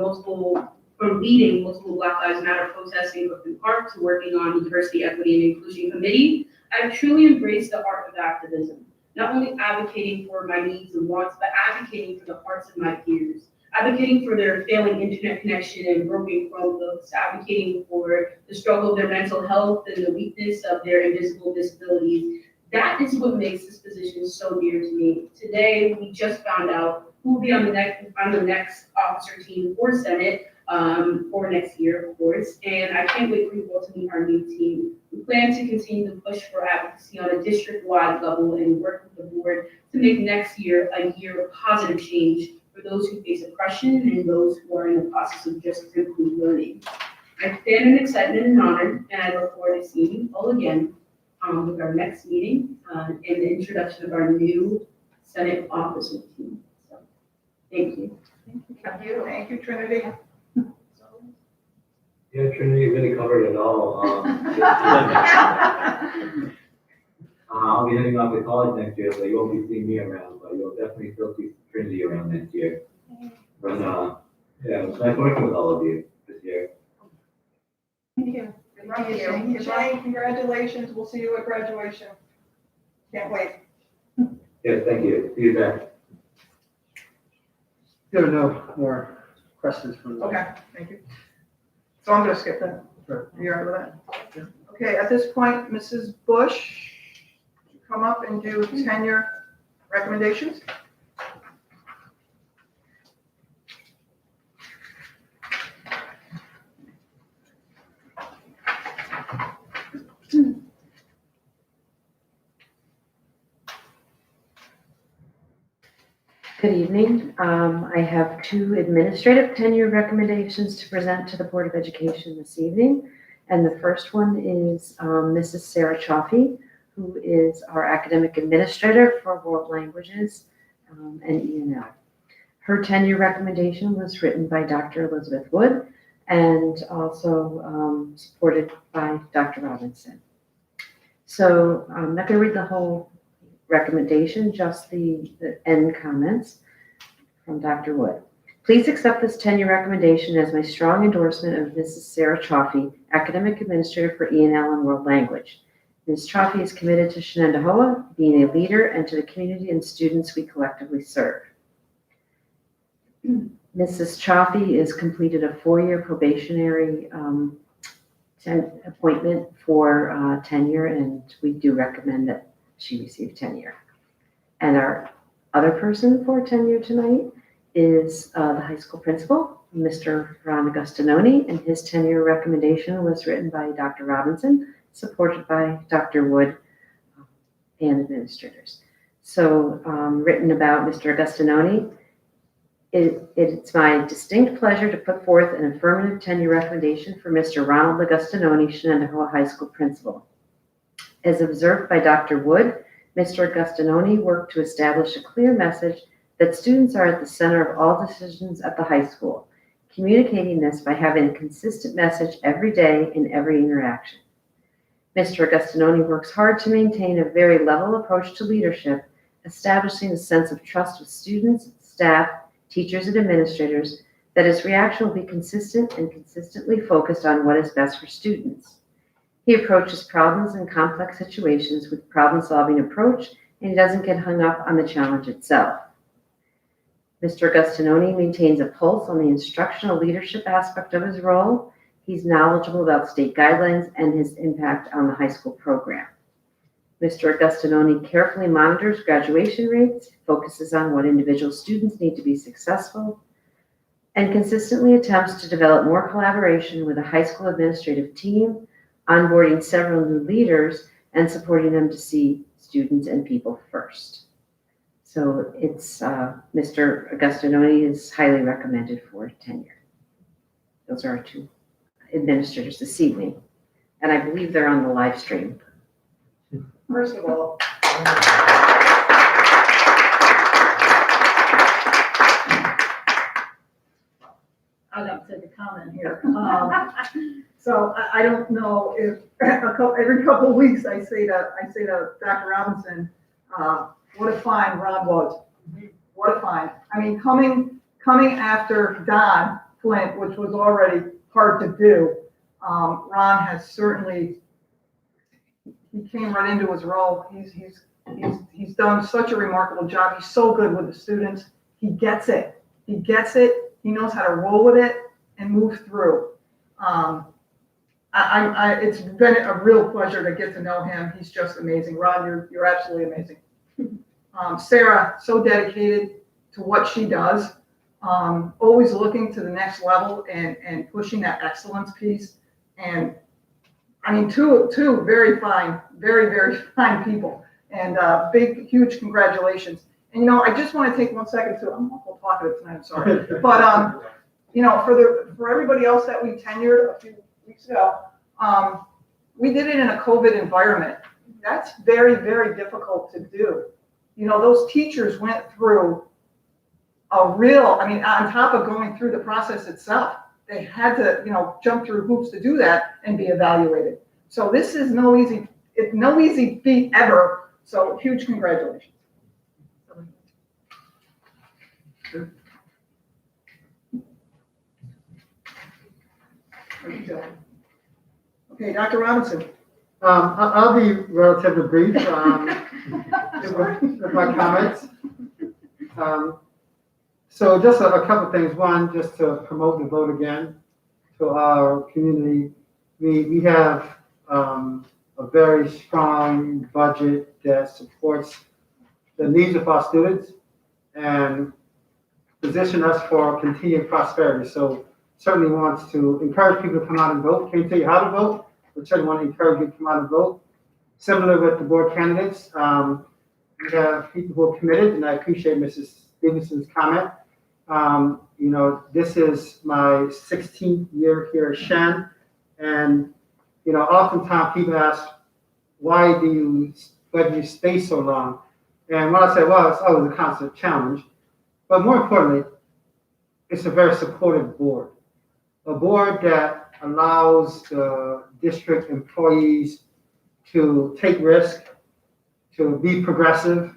leading multiple Black Lives Matter protests in Brooklyn Park to working on the Diversity, Equity, and Inclusion Committee, I've truly embraced the art of activism, not only advocating for my needs and wants, but advocating for the hearts of my peers, advocating for their failing internet connection and broken Chromebooks, advocating for the struggle of their mental health and the weakness of their invisible disabilities. That is what makes this position so dear to me. Today, we just found out who will be on the next officer team for Senate. for next year, of course. And I can't wait for you all to meet our new team. We plan to continue to push for advocacy on a district-wide level and work with the board to make next year a year of positive change for those who face oppression and those who are in the process of just simply learning. I stand in excitement and honor, and I look forward to seeing you all again with our next meeting and the introduction of our new Senate officer team. So, thank you. Thank you. Thank you, Trinity. Yeah, Trinity really covered it all. I'll be heading off to college next year, so you won't be seeing me around, but you'll definitely still see Trinity around next year. But, yeah, it was nice working with all of you this year. Thank you. Good luck. Congratulations. We'll see you at graduation. Can't wait. Yes, thank you. See you then. There are no more questions from the. Okay, thank you. So I'm gonna skip that. Sure. You all right with that? Okay, at this point, Mrs. Bush, come up and do tenure recommendations. Good evening. I have 2 administrative tenure recommendations to present to the Board of Education this evening. And the first one is Mrs. Sarah Chaffee, who is our academic administrator for world languages and E&L. Her tenure recommendation was written by Dr. Elizabeth Wood and also supported by Dr. Robinson. So I'm not going to read the whole recommendation, just the end comments from Dr. Wood. Please accept this tenure recommendation as my strong endorsement of Mrs. Sarah Chaffee, Academic Administrator for E&L and World Language. Ms. Chaffee is committed to Shenendehowa, being a leader, and to the community and students we collectively serve. Mrs. Chaffee has completed a 4-year probationary appointment for tenure, and we do recommend that she received tenure. And our other person for tenure tonight is the high school principal, Mr. Ron Agostinoni, and his tenure recommendation was written by Dr. Robinson, supported by Dr. Wood and administrators. So written about Mr. Agostinoni, it's my distinct pleasure to put forth an affirmative tenure recommendation for Mr. Ronald Agostinoni, Shenendehowa High School principal. As observed by Dr. Wood, Mr. Agostinoni worked to establish a clear message that students are at the center of all decisions at the high school, communicating this by having a consistent message every day in every interaction. Mr. Agostinoni works hard to maintain a very level approach to leadership, establishing a sense of trust with students, staff, teachers, and administrators, that his reaction will be consistent and consistently focused on what is best for students. He approaches problems and complex situations with problem-solving approach, and he doesn't get hung up on the challenge itself. Mr. Agostinoni maintains a pulse on the instructional leadership aspect of his role. He's knowledgeable about state guidelines and his impact on the high school program. Mr. Agostinoni carefully monitors graduation rates, focuses on what individual students need to be successful, and consistently attempts to develop more collaboration with a high school administrative team, onboarding several new leaders, and supporting them to see students and people first. So it's Mr. Agostinoni is highly recommended for tenure. Those are our 2 administrators this evening, and I believe they're on the live stream. First of all, I got to take a comment here. So I don't know if every couple of weeks I say to Dr. Robinson, what a find Ron was. What a find. I mean, coming after Don Flint, which was already hard to do, Ron has certainly, he came right into his role. He's done such a remarkable job. He's so good with the students. He gets it. He gets it. He knows how to roll with it and move through. It's been a real pleasure to get to know him. He's just amazing. Ron, you're absolutely amazing. Sarah, so dedicated to what she does. always looking to the next level and pushing that excellence piece. And I mean, two very fine, very fine people, and big, huge congratulations. And, I just want to take 1 second to, I'm awful talkative tonight, I'm sorry. But, for everybody else that we tenured a few weeks ago, we did it in a COVID environment. That's very, very difficult to do. Those teachers went through on top of going through the process itself, they had to, jump through hoops to do that and be evaluated. So this is no easy feat ever. So huge congratulations. Okay, Dr. Robinson. I'll be relatively brief with my comments. So just a couple things. One, just to promote the vote again to our community. We have a very strong budget that supports the needs of our students and position us for continued prosperity. So certainly wants to encourage people to come out and vote. Can't tell you how to vote, but certainly want to encourage you to come out and vote. Similar with the board candidates, we have people who are committed, and I appreciate Mrs. Stevenson's comment. This is my 16th year here at Shen, and oftentimes people ask, why do you stay so long? And when I say, well, it's always a constant challenge, but more importantly, it's a very supportive board. A board that allows the district employees to take risk, to be progressive,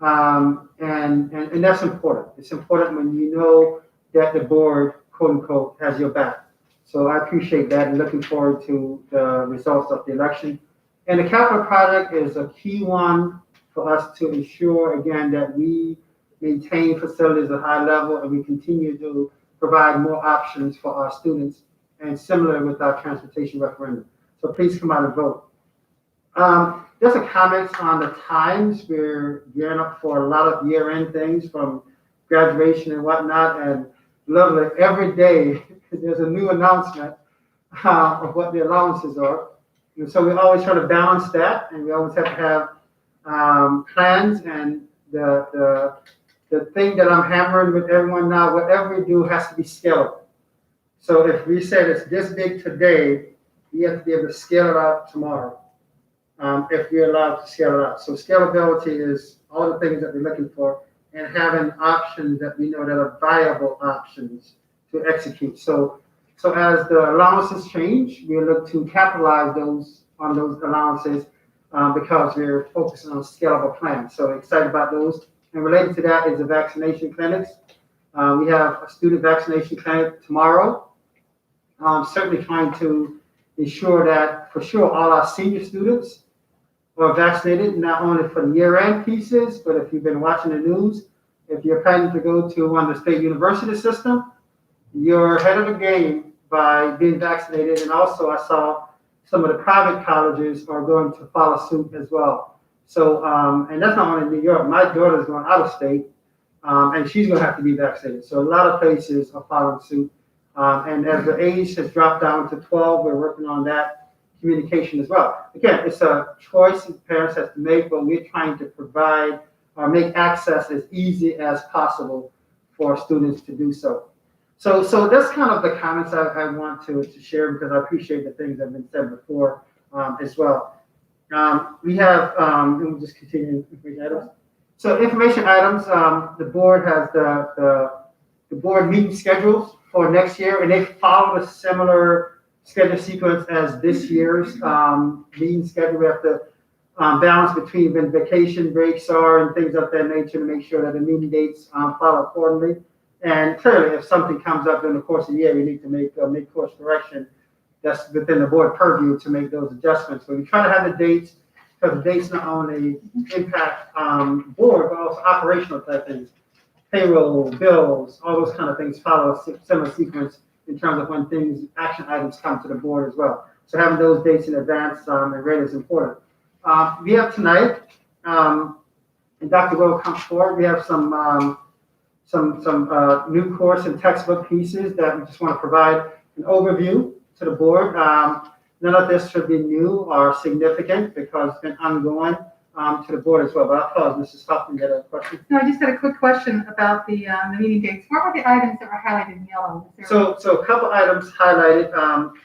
and that's important. It's important when you know that the board, quote unquote, has your back. So I appreciate that and looking forward to the results of the election. And the capital project is a key one for us to ensure, again, that we maintain facilities at a high level and we continue to provide more options for our students, and similar with our transportation referendum. So please come out and vote. Just a comment on the times. We're gearing up for a lot of year-end things from graduation and whatnot, and literally every day there's a new announcement of what the allowances are. And so we always try to balance that, and we always have to have plans. And the thing that I'm hammering with everyone now, whatever we do has to be scalable. So if we said it's this big today, we have to be able to scale it out tomorrow. If we're allowed to scale it out. So scalability is all the things that we're looking for, and having options that we know that are viable options to execute. So as the allowances change, we look to capitalize on those allowances because we're focusing on scalable plans. So excited about those. And related to that is the vaccination clinics. We have a student vaccination clinic tomorrow. Certainly trying to ensure that for sure all our senior students are vaccinated, not only for the year-end pieces, but if you've been watching the news, if you're planning to go to one of the state university system, you're ahead of the game by being vaccinated. And also I saw some of the private colleges are going to follow suit as well. So, and that's not only in New York. My daughter's going out of state, and she's going to have to be vaccinated. So a lot of places are following suit. And as the age has dropped down to 12, we're working on that communication as well. Again, it's a choice that parents have to make, but we're trying to provide or make access as easy as possible for students to do so. So that's kind of the comments I want to share, because I appreciate the things that have been said before as well. We have, and we'll just continue with items. So information items, the board has the board meeting schedules for next year, and they follow a similar schedule sequence as this year's meeting schedule. We have to balance between when vacation breaks are and things of that nature to make sure that the meeting dates follow accordingly. And clearly, if something comes up in the course of the year, we need to make course correction. That's within the board purview to make those adjustments. But we try to have the dates, because the dates not only impact board, but also operational type things. Payroll, bills, all those kind of things follow a similar sequence in terms of when action items come to the board as well. So having those dates in advance and ready is important. We have tonight, and Dr. Will comes forward, we have some new course and textbook pieces that we just want to provide an overview to the board. None of this should be new or significant because it's been ongoing to the board as well. But I'll pause. Mrs. Hoffman, you had a question? No, I just had a quick question about the meeting dates. What were the items that were highlighted in yellow? Is there- So a couple items highlighted,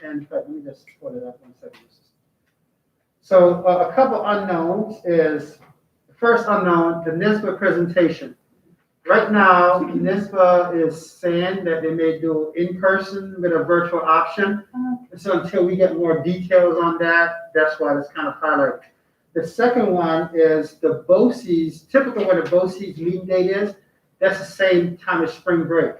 and in fact, let me just pull it up 1 second. So a couple unknowns is, the first unknown, the NISBA presentation. Right now, NISBA is saying that they may do in-person with a virtual option. So until we get more details on that, that's why it's kind of highlighted. The second one is the BOCES, typically where the BOCES meeting date is, that's the same time as spring break.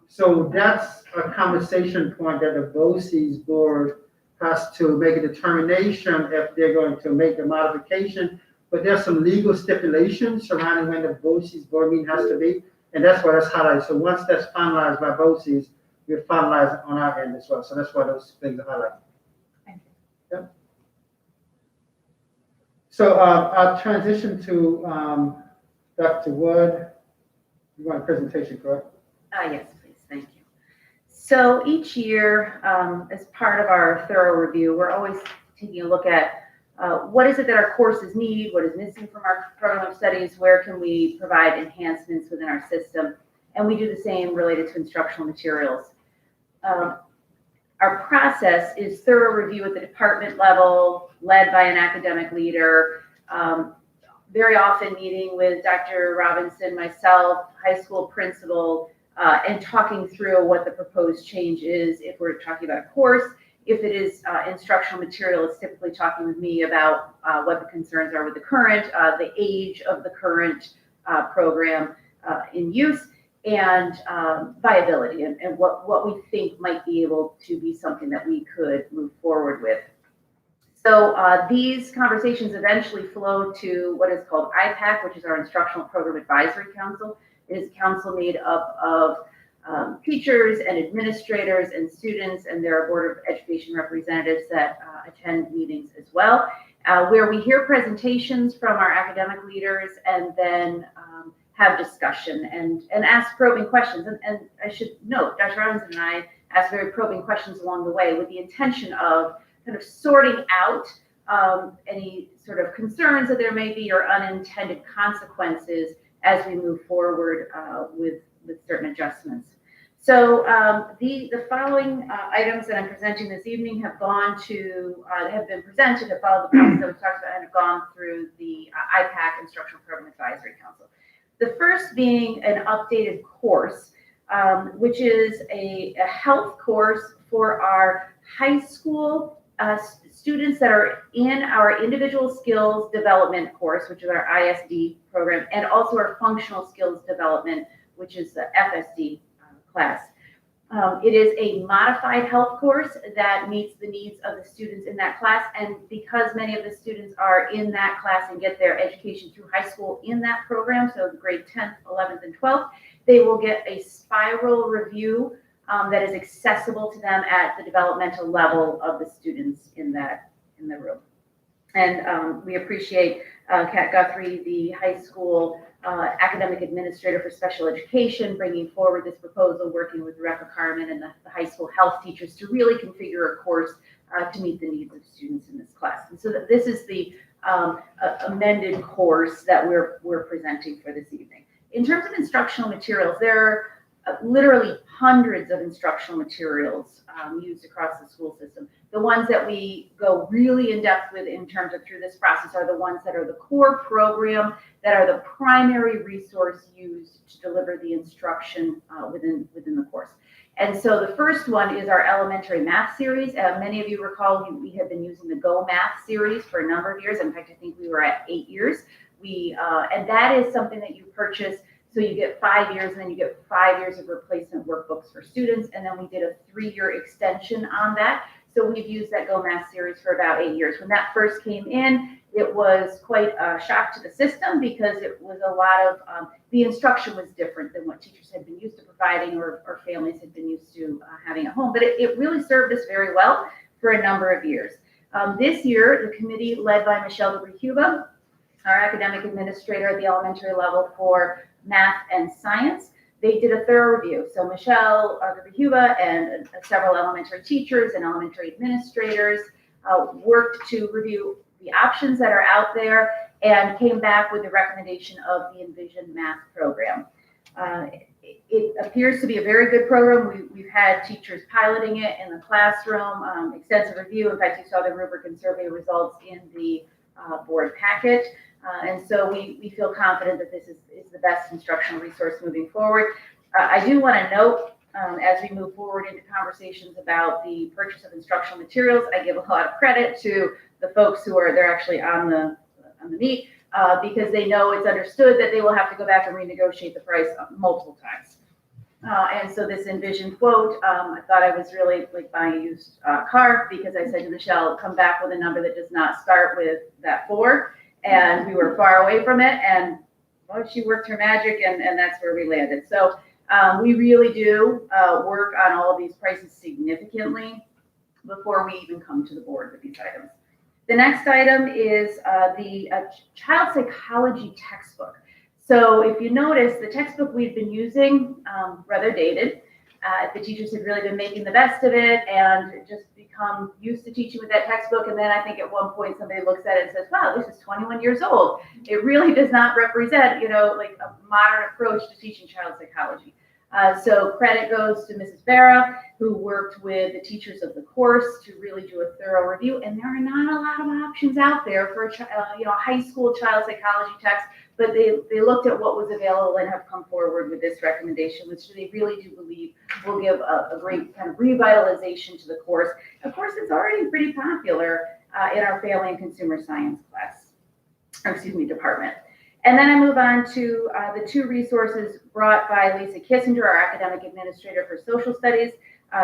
So that's a conversation point that the BOCES board has to make a determination if they're going to make the modification. But there's some legal stipulations surrounding when the BOCES board meeting has to be, and that's why that's highlighted. So once that's finalized by BOCES, we'll finalize it on our end as well. So that's why those things are highlighted. Thank you. Yep. So I'll transition to Dr. Wood. You want a presentation, correct? Yes, please, thank you. So each year, as part of our thorough review, we're always taking a look at what is it that our courses need, what is missing from our program of studies, where can we provide enhancements within our system, and we do the same related to instructional materials. Our process is thorough review at the department level, led by an academic leader, very often meeting with Dr. Robinson, myself, high school principal, and talking through what the proposed change is. If we're talking about a course, if it is instructional material, it's typically talking with me about what the concerns are with the current, the age of the current program in use, and viability, and what we think might be able to be something that we could move forward with. So these conversations eventually flow to what is called IPAC, which is our Instructional Program Advisory Council. It is a council made up of teachers and administrators and students, and there are Board of Education representatives that attend meetings as well, where we hear presentations from our academic leaders and then have discussion and ask probing questions. And I should note, Dr. Robinson and I asked very probing questions along the way with the intention of kind of sorting out any sort of concerns that there may be or unintended consequences as we move forward with certain adjustments. So the following items that I'm presenting this evening have been presented, have followed the process that we talked about, and have gone through the IPAC Instructional Program Advisory Council. The first being an updated course, which is a health course for our high school students that are in our individual skills development course, which is our ISD program, and also our functional skills development, which is the FSD class. It is a modified health course that meets the needs of the students in that class, and because many of the students are in that class and get their education through high school in that program, so grade 10th, 11th, and 12th, they will get a spiral review that is accessible to them at the developmental level of the students in the room. And we appreciate Kat Guthrie, the high school academic administrator for special education, bringing forward this proposal, working with Rebecca Carmen and the high school health teachers to really configure a course to meet the needs of students in this class. And so this is the amended course that we're presenting for this evening. In terms of instructional materials, there are literally hundreds of instructional materials used across the school system. The ones that we go really in depth with in terms of through this process are the ones that are the core program, that are the primary resource used to deliver the instruction within the course. And so the first one is our elementary math series. Many of you recall we have been using the Go Math series for a number of years. In fact, I think we were at 8 years. And that is something that you purchase. So you get 5 years, and then you get 5 years of replacement workbooks for students. And then we did a 3-year extension on that. So we've used that Go Math series for about 8 years. When that first came in, it was quite a shock to the system because it was a lot of, the instruction was different than what teachers had been used to providing or families had been used to having at home. But it really served us very well for a number of years. This year, the committee led by Michelle DeBrucuba, our academic administrator at the elementary level for math and science, they did a thorough review. So Michelle Shenendehowa and several elementary teachers and elementary administrators worked to review the options that are out there and came back with the recommendation of the Envision Math program. It appears to be a very good program. We've had teachers piloting it in the classroom, extensive review. In fact, you saw the rubric and survey results in the board packet. And so we feel confident that this is the best instructional resource moving forward. I do want to note, as we move forward into conversations about the purchase of instructional materials, I give a lot of credit to the folks they're actually on the meet, because they know it's understood that they will have to go back and renegotiate the price multiple times. And so this Envision quote, I thought I was really like buying a used car, because I said to Michelle, come back with a number that does not start with that 4. And we were far away from it. And well, she worked her magic, and that's where we landed. So we really do work on all of these prices significantly before we even come to the board with these items. The next item is the child psychology textbook. So if you notice, the textbook we've been using, rather dated. The teachers have really been making the best of it and just become used to teaching with that textbook. And then I think at one point somebody looks at it and says, wow, this is 21 years old. It really does not represent, like a modern approach to teaching child psychology. So credit goes to Mrs. Barra, who worked with the teachers of the course to really do a thorough review. And there are not a lot of options out there for a high school child psychology text, but they looked at what was available and have come forward with this recommendation, which they really do believe will give a great kind of revitalization to the course. Of course, it's already pretty popular in our family and consumer science department. And then I move on to the 2 resources brought by Lisa Kissinger, our academic administrator for social studies.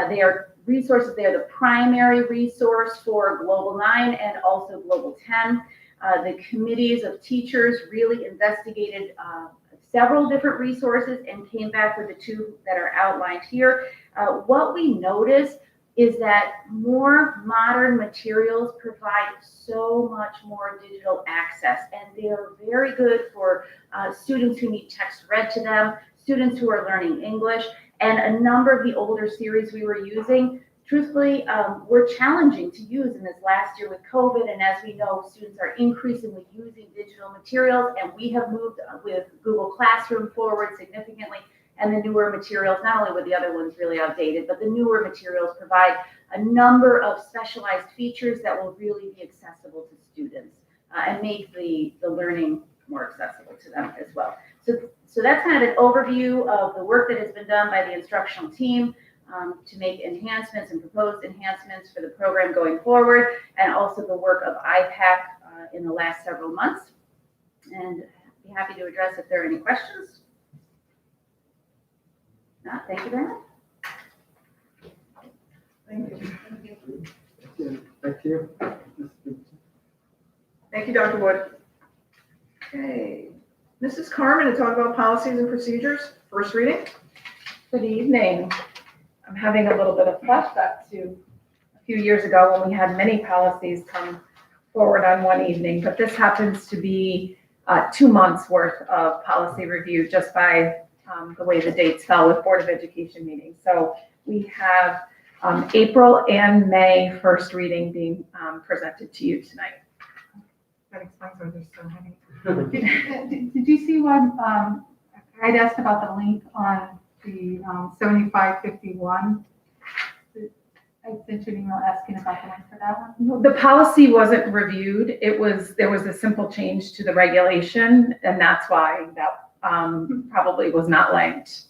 They are resources. They are the primary resource for Global 9 and also Global 10. The committees of teachers really investigated several different resources and came back with the 2 that are outlined here. What we noticed is that more modern materials provide so much more digital access, and they are very good for students who need text read to them, students who are learning English, and a number of the older series we were using, truthfully, were challenging to use in this last year with COVID. And as we know, students are increasingly using digital materials, and we have moved with Google Classroom forward significantly. And the newer materials, not only were the other ones really outdated, but the newer materials provide a number of specialized features that will really be accessible to students and make the learning more accessible to them as well. So that's kind of an overview of the work that has been done by the instructional team to make enhancements and proposed enhancements for the program going forward, and also the work of IPAC in the last several months. And I'd be happy to address if there are any questions. No, thank you very much. Thank you. Thank you. Thank you, Dr. Wood. Okay. Mrs. Carmen to talk about policies and procedures. First reading. Good evening. I'm having a little bit of flashback to a few years ago when we had many policies come forward on one evening, but this happens to be 2 months worth of policy review just by the way the dates fell with Board of Education meetings. So we have April and May first reading being presented to you tonight. That explains why there's so many. Did you see what, I'd asked about the link on the 7551? I sent you an email asking about the link for that one. The policy wasn't reviewed. There was a simple change to the regulation, and that's why that probably was not linked.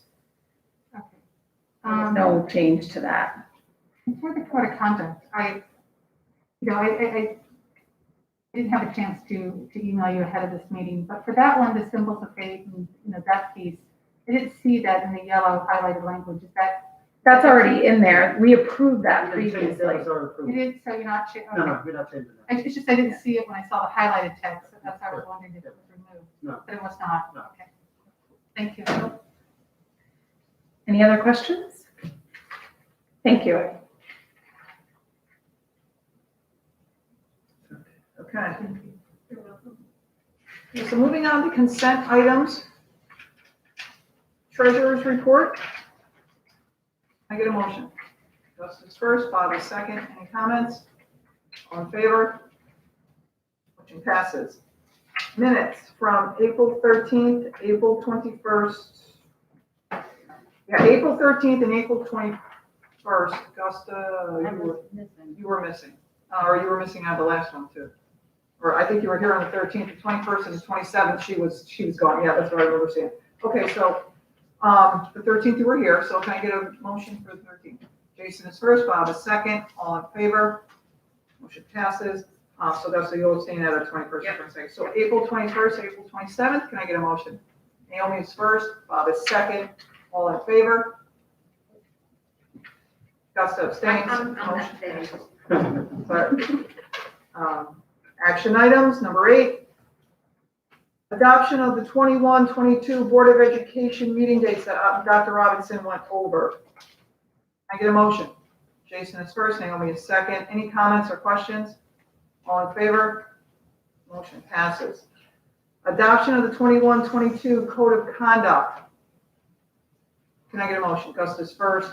Okay. There was no change to that. For the code of conduct, I didn't have a chance to email you ahead of this meeting, but for that one, the symbols of faith and that piece, I didn't see that in the yellow highlighted language. Is That's already in there. We approved that previously. you did, so you're not changing? No, we're not changing that. It's just I didn't see it when I saw the highlighted text, so that's why I was wondering if it was removed. No. But it was not. No. Okay. Thank you. Any other questions? Thank you. Okay. So moving on to consent items. treasurer's report. Can I get a motion? Justice first, Bob is second. Any comments? All in favor? Motion passes. Minutes from April 13th, April 21st. Yeah, April 13th and April 21st. Augusta, you were missing. Or you were missing on the last one too. Or I think you were here on the 13th, the 21st, and the 27th, she was gone. Yeah, that's what I remember seeing. Okay, so, the 13th you were here, so can I get a motion for the 13th? Jason is first, Bob is second, all in favor? Motion passes. So that's the you'll staying at the 21st. Yep. So April 21st, April 27th, can I get a motion? Naomi is first, Bob is second, all in favor? Augusta abstains. I'm Motion abstaining. passes. Sorry. Action items, number 8. Adoption of the 21-22 Board of Education meeting dates that Dr. Robinson went over. I get a motion. Jason is first, Naomi is second. Any comments or questions? All in favor? Motion passes. Adoption of the 21-22 Code of Conduct. Can I get a motion? Gus is first,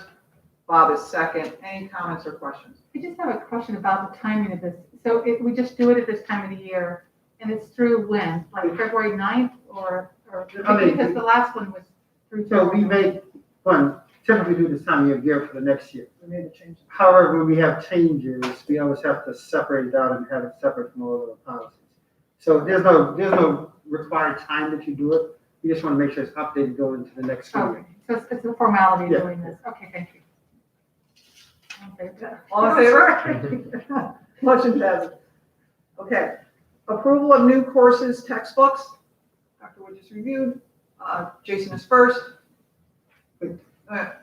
Bob is second. Any comments or questions? I just have a question about the timing of this. So we just do it at this time of the year, and it's through when? Like February 9th or because the last one was through. So we make, typically do this time of year for the next year. We made a change. However, when we have changes, we always have to separate it out and have it separate from all of the policies. So there's no required time that you do it. You just want to make sure it's updated going into the next school year. Okay, so it's a formality of Yeah. doing this. Okay, thank you. All in favor? Motion passes. Okay. Approval of new courses, textbooks. Dr. Wood just reviewed. Jason is first. Hold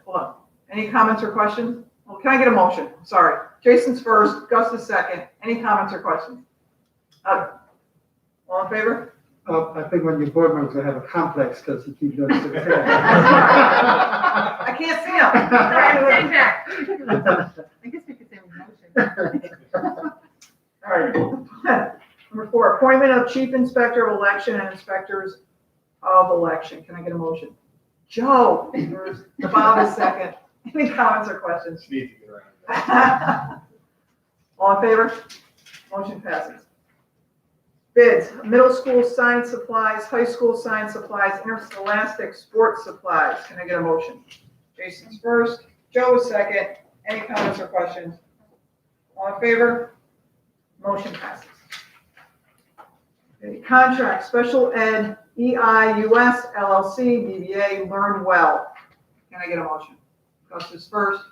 on. Any comments or questions? Well, can I get a motion? Sorry. Jason's first, Gus is second. Any comments or questions? All in favor? I think when your board member's gonna have a complex because he keeps doing it. I can't see him. Sorry, back. I guess we could say motion. All right. Number 4, appointment of chief inspector of election and inspectors of election. Can I get a motion? Joe, first. Bob is second. Any comments or questions? Just need to get around to that. All in favor? Motion passes. Bids, middle school science supplies, high school science supplies, interscholastic sports supplies. Can I get a motion? Jason's first, Joe is second. Any comments or questions? All in favor? Motion passes. Okay, contract, special ed, EIUS, LLC, DBA, Learn Well. Can I get a motion? Gus is first,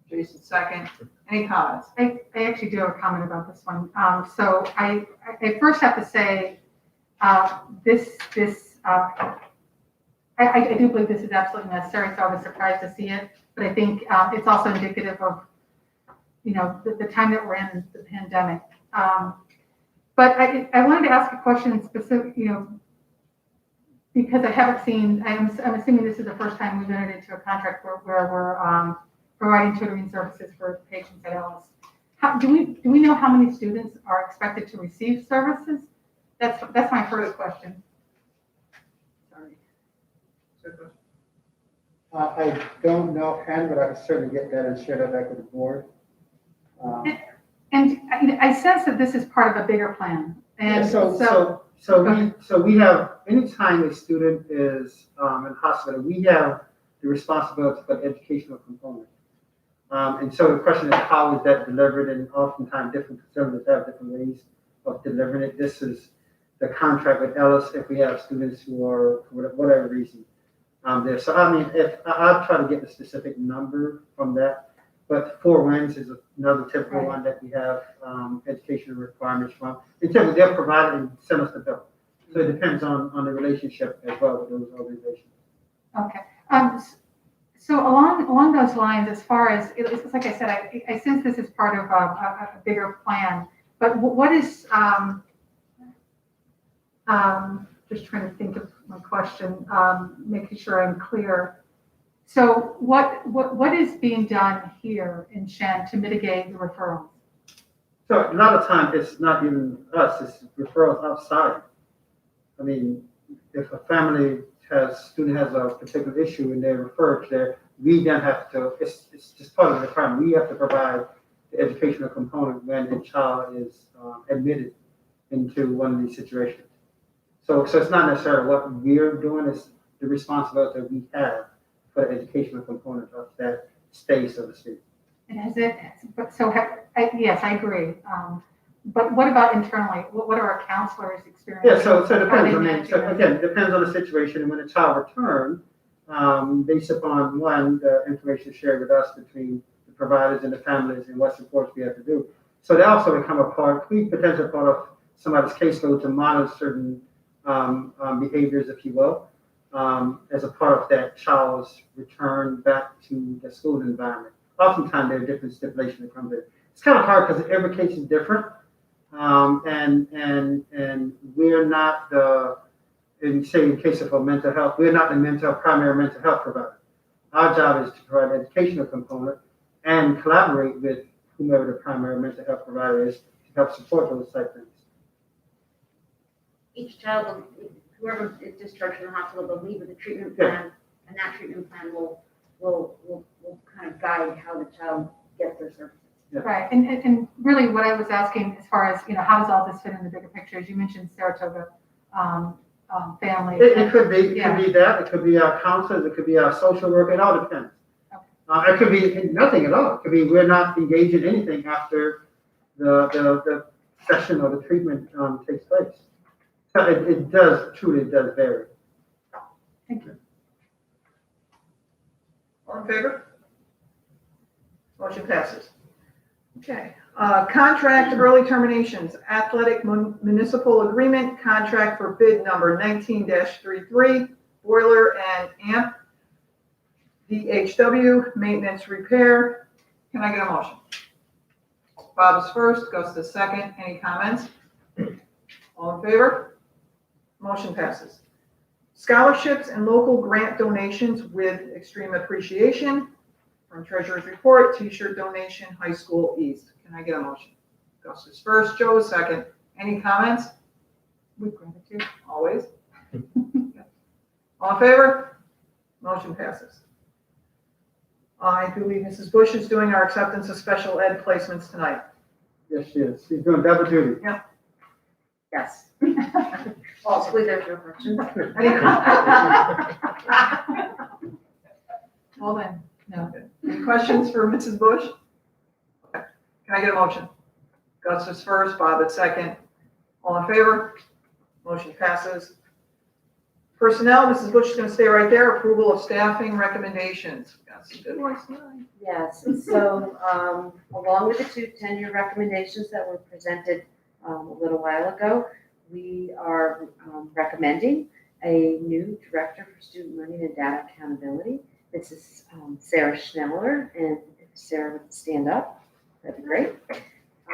Jason second. Any comments? I actually do have a comment about this one. So I first have to say, I do believe this is absolutely necessary, so I was surprised to see it. But I think it's also indicative of, the time that we're in, the pandemic. But I wanted to ask a question specific, because I haven't seen, I'm assuming this is the first time we've entered into a contract where we're providing tutoring services for patients at Ellis. Do we know how many students are expected to receive services? That's my first question. Sorry. I don't know offhand, but I can certainly get that and share that back with the board. And I sense that this is part of a bigger plan. And So we have, anytime a student is in hospital, we have the responsibility for the educational component. And so the question is, how is that delivered? And oftentimes different facilities have different ways of delivering it. This is the contract with Ellis if we have students who are, for whatever reason, there. So I'll try to get the specific number from that. But 4 Winds is another typical one that we have educational requirements from. In terms of they're provided and send us the bill. So it depends on the relationship as well with those organizations. Okay. So along those lines, as far as, it's like I said, I sense this is part of a bigger plan. But what is, just trying to think of my question, making sure I'm clear. So what is being done here in Shen to mitigate the referrals? So a lot of times it's not even us, it's referrals outside. I mean, if a family student has a particular issue and they're referred to there, we then have to, it's just part of the requirement, we have to provide the educational component when the child is admitted into one of these situations. So it's not necessarily what we're doing, it's the responsibility that we have for the educational component of that stay, so to speak. And has it, but so, yes, I agree. But what about internally? What are our counselors experiencing? Yeah, so it depends. I mean, managing so that? again, it depends on the situation. And when a child returns, based upon one, the information shared with us between the providers and the families and what supports we have to do. So they also become a part, potentially part of somebody's caseload to monitor certain behaviors, if you will, as a part of that child's return back to the school environment. Oftentimes there are different stipulations that come there. It's kind of hard because every case is different. And we're not in case of a mental health, we're not the primary mental health provider. Our job is to provide an educational component and collaborate with whomever the primary mental health provider is to help support those type things. Each child, whoever is discharged from the hospital, will leave with a treatment plan, and that treatment plan will kind of guide how the child gets their services. Yeah. Right, and really what I was asking as far as, how does all this fit in the bigger picture? As you mentioned Saratoga family. It could be that, it could be our counselors, it could be our social worker, it all depends. Okay. It could be nothing at all. It could be we're not engaged in anything after the session or the treatment takes place. So it truly does vary. Thank you. All in favor? Motion passes. Okay, contract early terminations, athletic municipal agreement, contract for bid number 19-33, boiler and amp, DHW, maintenance repair. Can I get a motion? Bob is first, Gus is second. Any comments? All in favor? Motion passes. Scholarships and local grant donations with extreme appreciation. From Treasurer's Report, T-shirt donation, High School East. Can I get a motion? Gus is first, Joe is second. Any comments? With gratitude, always. All in favor? Motion passes. I believe Mrs. Bush is doing our acceptance of special ed placements tonight. Yes, she is. She's doing double duty. Yes. Hopefully there's no questions. Any Well then, no. Any questions for Mrs. Bush? Okay. Can I get a motion? Gus is first, Bob is second. All in favor? Motion passes. Personnel, Mrs. Bush is going to stay right there. Approval of staffing recommendations. Got some good ones tonight. Yes, so along with the two tenure recommendations that were presented a little while ago, we are recommending a new director for student learning and data accountability. This is Sarah Schneller, and if Sarah would stand up, that'd be great.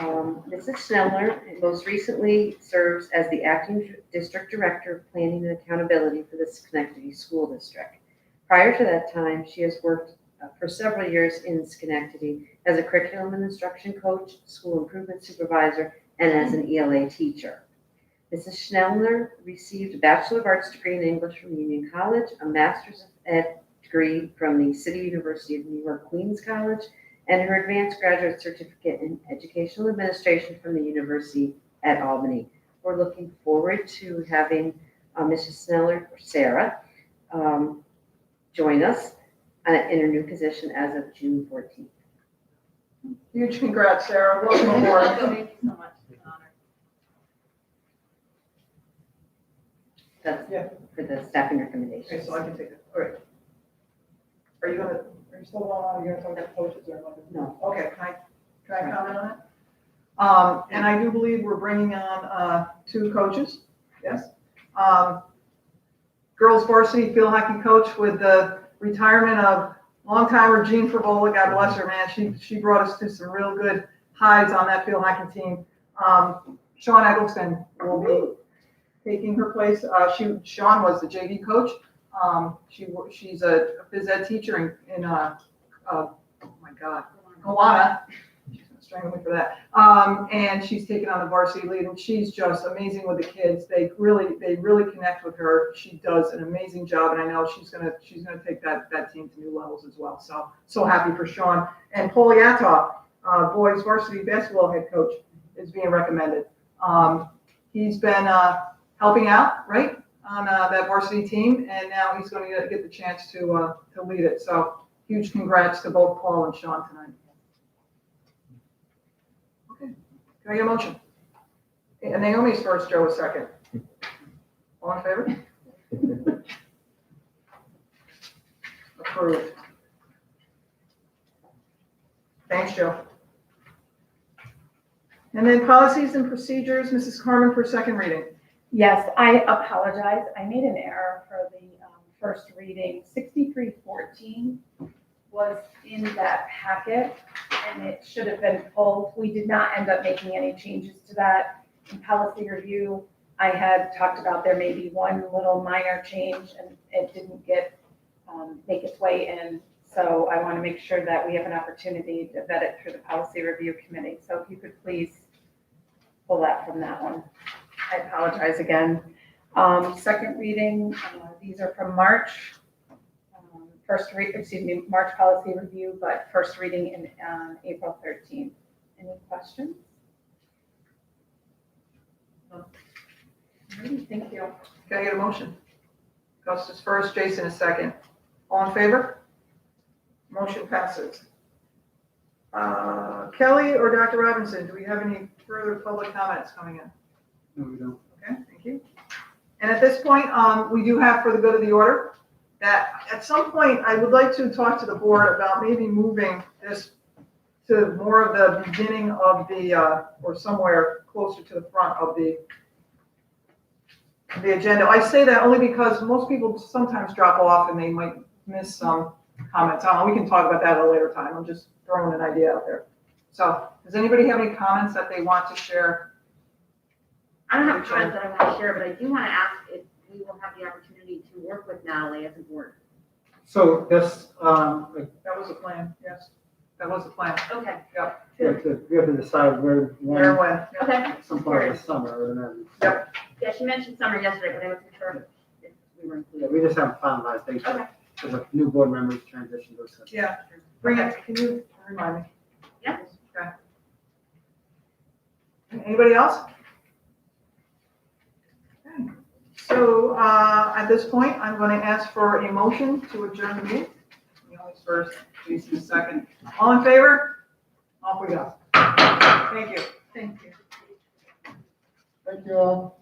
Mrs. Schneller most recently serves as the acting district director of planning and accountability for the Schenectady School District. Prior to that time, she has worked for several years in Schenectady as a curriculum and instruction coach, school improvement supervisor, and as an ELA teacher. Mrs. Schneller received a Bachelor of Arts degree in English from Union College, a Master's of Ed degree from the City University of New York Queens College, and her advanced graduate certificate in educational administration from the University at Albany. We're looking forward to having Mrs. Schneller, or Sarah, join us in her new position as of June 14th. Huge congrats, Sarah. Welcome aboard. Thank you so much. It's an honor. That's Yeah. for the staffing Okay, recommendations. so I can take it. All right. Are you still going on? Are you going to talk about coaches or? No. Okay, can I comment on it? And I do believe we're bringing on, 2 coaches, yes? Girls varsity field hockey coach with the retirement of long-timer Jean Frivola, God bless her, man. She brought us to some real good highs on that field hockey team. Sean Eggleston will be taking her place. Sean was the JV coach. She's a phys ed teacher in oh my God, Kelowna. She's gonna strangling for that. And she's taken on the varsity lead, and she's just amazing with the kids. They really connect with her. She does an amazing job, and I know she's gonna take that team to new levels as well. So happy for Sean. And Paul Yatoff, boys varsity basketball head coach, is being recommended. He's been helping out, right, on that varsity team, and now he's going to get the chance to lead it. So huge congrats to both Paul and Sean tonight. Okay, can I get a motion? And Naomi's first, Joe is second. All in favor? Approved. Thanks, Joe. And then policies and procedures, Mrs. Carmen for second reading. Yes, I apologize. I made an error for the first reading. 6314 was in that packet, and it should have been pulled. We did not end up making any changes to that. In policy review, I had talked about there may be one little minor change, and it didn't get make its way in. So I want to make sure that we have an opportunity to vet it through the policy review committee. So if you could please pull that from that one. I apologize again. Second reading, these are from March. March policy review, but first reading in April 13th. Any questions? No. Alrighty, thank you. Can I get a motion? Gus is first, Jason is second. All in favor? Motion passes. Kelly or Dr. Robinson, do we have any further public comments coming in? No, we don't. Okay, thank you. And at this point, we do have for the good of the order that at some point I would like to talk to the board about maybe moving this to more of the beginning of the, or somewhere closer to the front of the agenda. I say that only because most people sometimes drop off and they might miss some comments. We can talk about that at a later time. I'm just throwing an idea out there. So does anybody have any comments that they want to share? I don't have comments that I want to share, but I do want to ask if we will have the opportunity to work with Natalie as a board. So this, That was the plan, yes. That was the plan. Okay. we have to decide where, Where, when, when? Okay. some part of the summer or whatever. Yeah, she mentioned summer yesterday, but I wasn't sure if we were Yeah, included. we just haven't finalized things. Okay. There's a new board members transition. Those things. Yeah. Bring it, can you remind me? Yeah. Okay. Anybody else? Okay. So, at this point, I'm going to ask for a motion to adjourn the meeting. Naomi's first, Jason second. All in favor? Off we go. Thank you. Thank you. Thank you all.